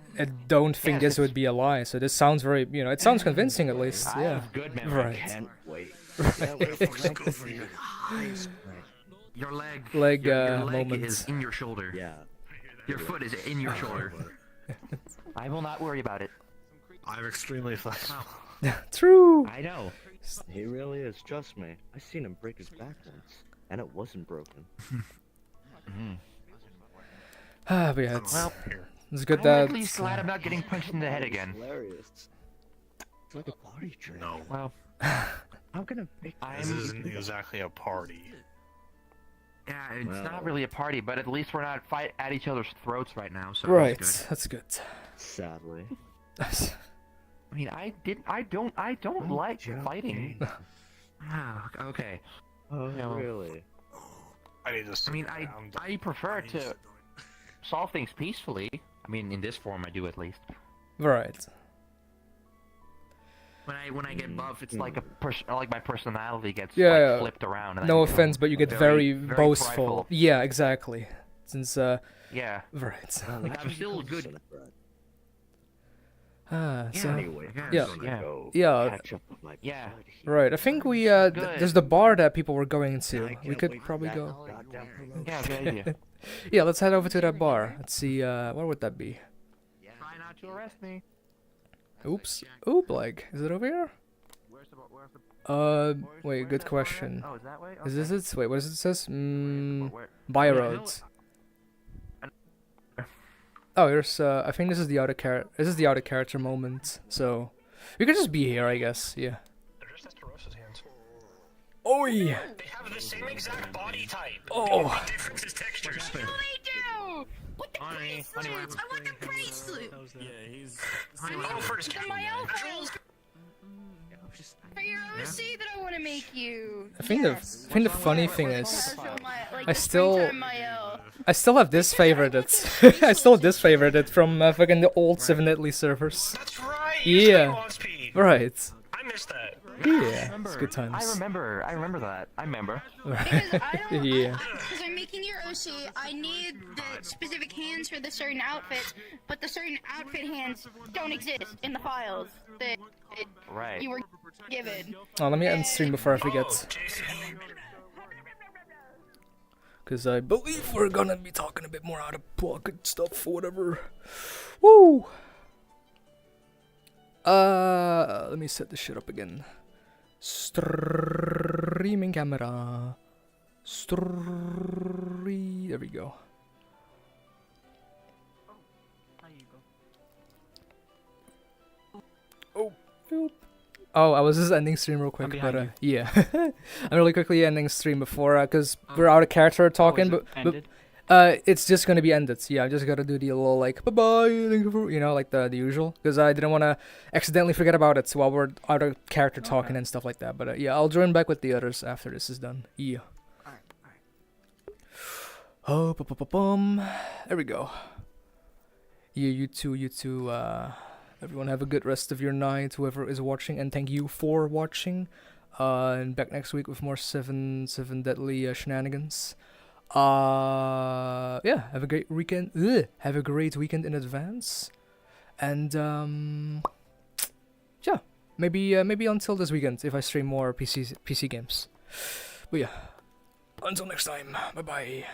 don't think this would be a lie. So this sounds very, it sounds convincing at least. I Yeah. have good memory. Right. Can't wait. Your leg. Leg, your leg moment. is in your shoulder. Yeah. Your foot is in your shoulder. I will not worry about it. I'm extremely flexible. True. I know. He really is. Trust me. I seen him break his back once, and it wasn't broken. But yeah, it's good I'm that. at least glad I'm not getting punched in the head again. Hilarious. It's like a party trick. No. Well, how can a big This isn't exactly a party. Yeah, it's not really a party, but at least we're not at each other's throats right now. So Right. That's good. That's good. Sadly. I mean, I don't like fighting. Okay. Oh, really? I need to. I mean, I prefer to solve things peacefully. I mean, in this form, I do at least. Right. When I get buff, it's like like my personality gets Yeah. flipped around. And No I become offense, but you get very boastful. prideful. Yeah, exactly. Since Yeah. Right. Like, I'm still good. So Anyway, Yeah. Right. I think we there's the bar that people were going to. We could probably go. Yeah, good idea. Yeah, let's head over to that bar. Let's see. Where would that be? Try not to arrest me. Oops. Oop. Like, is it over here? Wait. Good question. Oh, is that way? Is this it? Wait, what does it says? By roads. Oh, here's. I think this is the out of character moment. So we could just be here, I guess. Yeah. Oh yeah. They have the same exact body type. Oh. The only difference is textures. What do I do? What the bracelets? I want the bracelet. Yeah, he's. Oh, first They're my elbows. For your OC that I want to make you. I think the funny thing is, Like I the still springtime my I still have this favorited. I still have this favorited from fucking the old 7 Deadly servers. That's right. Yeah. Right. I missed that. Yeah. It's good times. I remember that. I remember. Yeah. Because I'm making your OC, I need the specific hands for the certain outfits, but the certain outfit hands don't exist in the files that Right. you were given. Oh, let me end stream before I forget. Because I believe we're gonna be talking a bit more out of pocket stuff or whatever. Woo! Let me set this shit up again. Streaming camera. There we go. Oh, I was just ending stream real quick, but you. yeah, I'm really quickly ending stream before because we're out of character talking, but it's just gonna be ended. Yeah, I just gotta do the little like bye bye, thank you for, like the usual, because I didn't want to accidentally forget about it while we're out of character talking and stuff like that. But yeah, I'll join back with the others after this is done. Yeah. Oh, there we go. Yeah, you too. Everyone have a good rest of your night, whoever is watching, and thank you for watching. And back next week with more seven deadly shenanigans. Yeah, have a great weekend. Have a great weekend in advance. And yeah, maybe until this weekend if I stream more PC games. But yeah, until next time. Bye bye.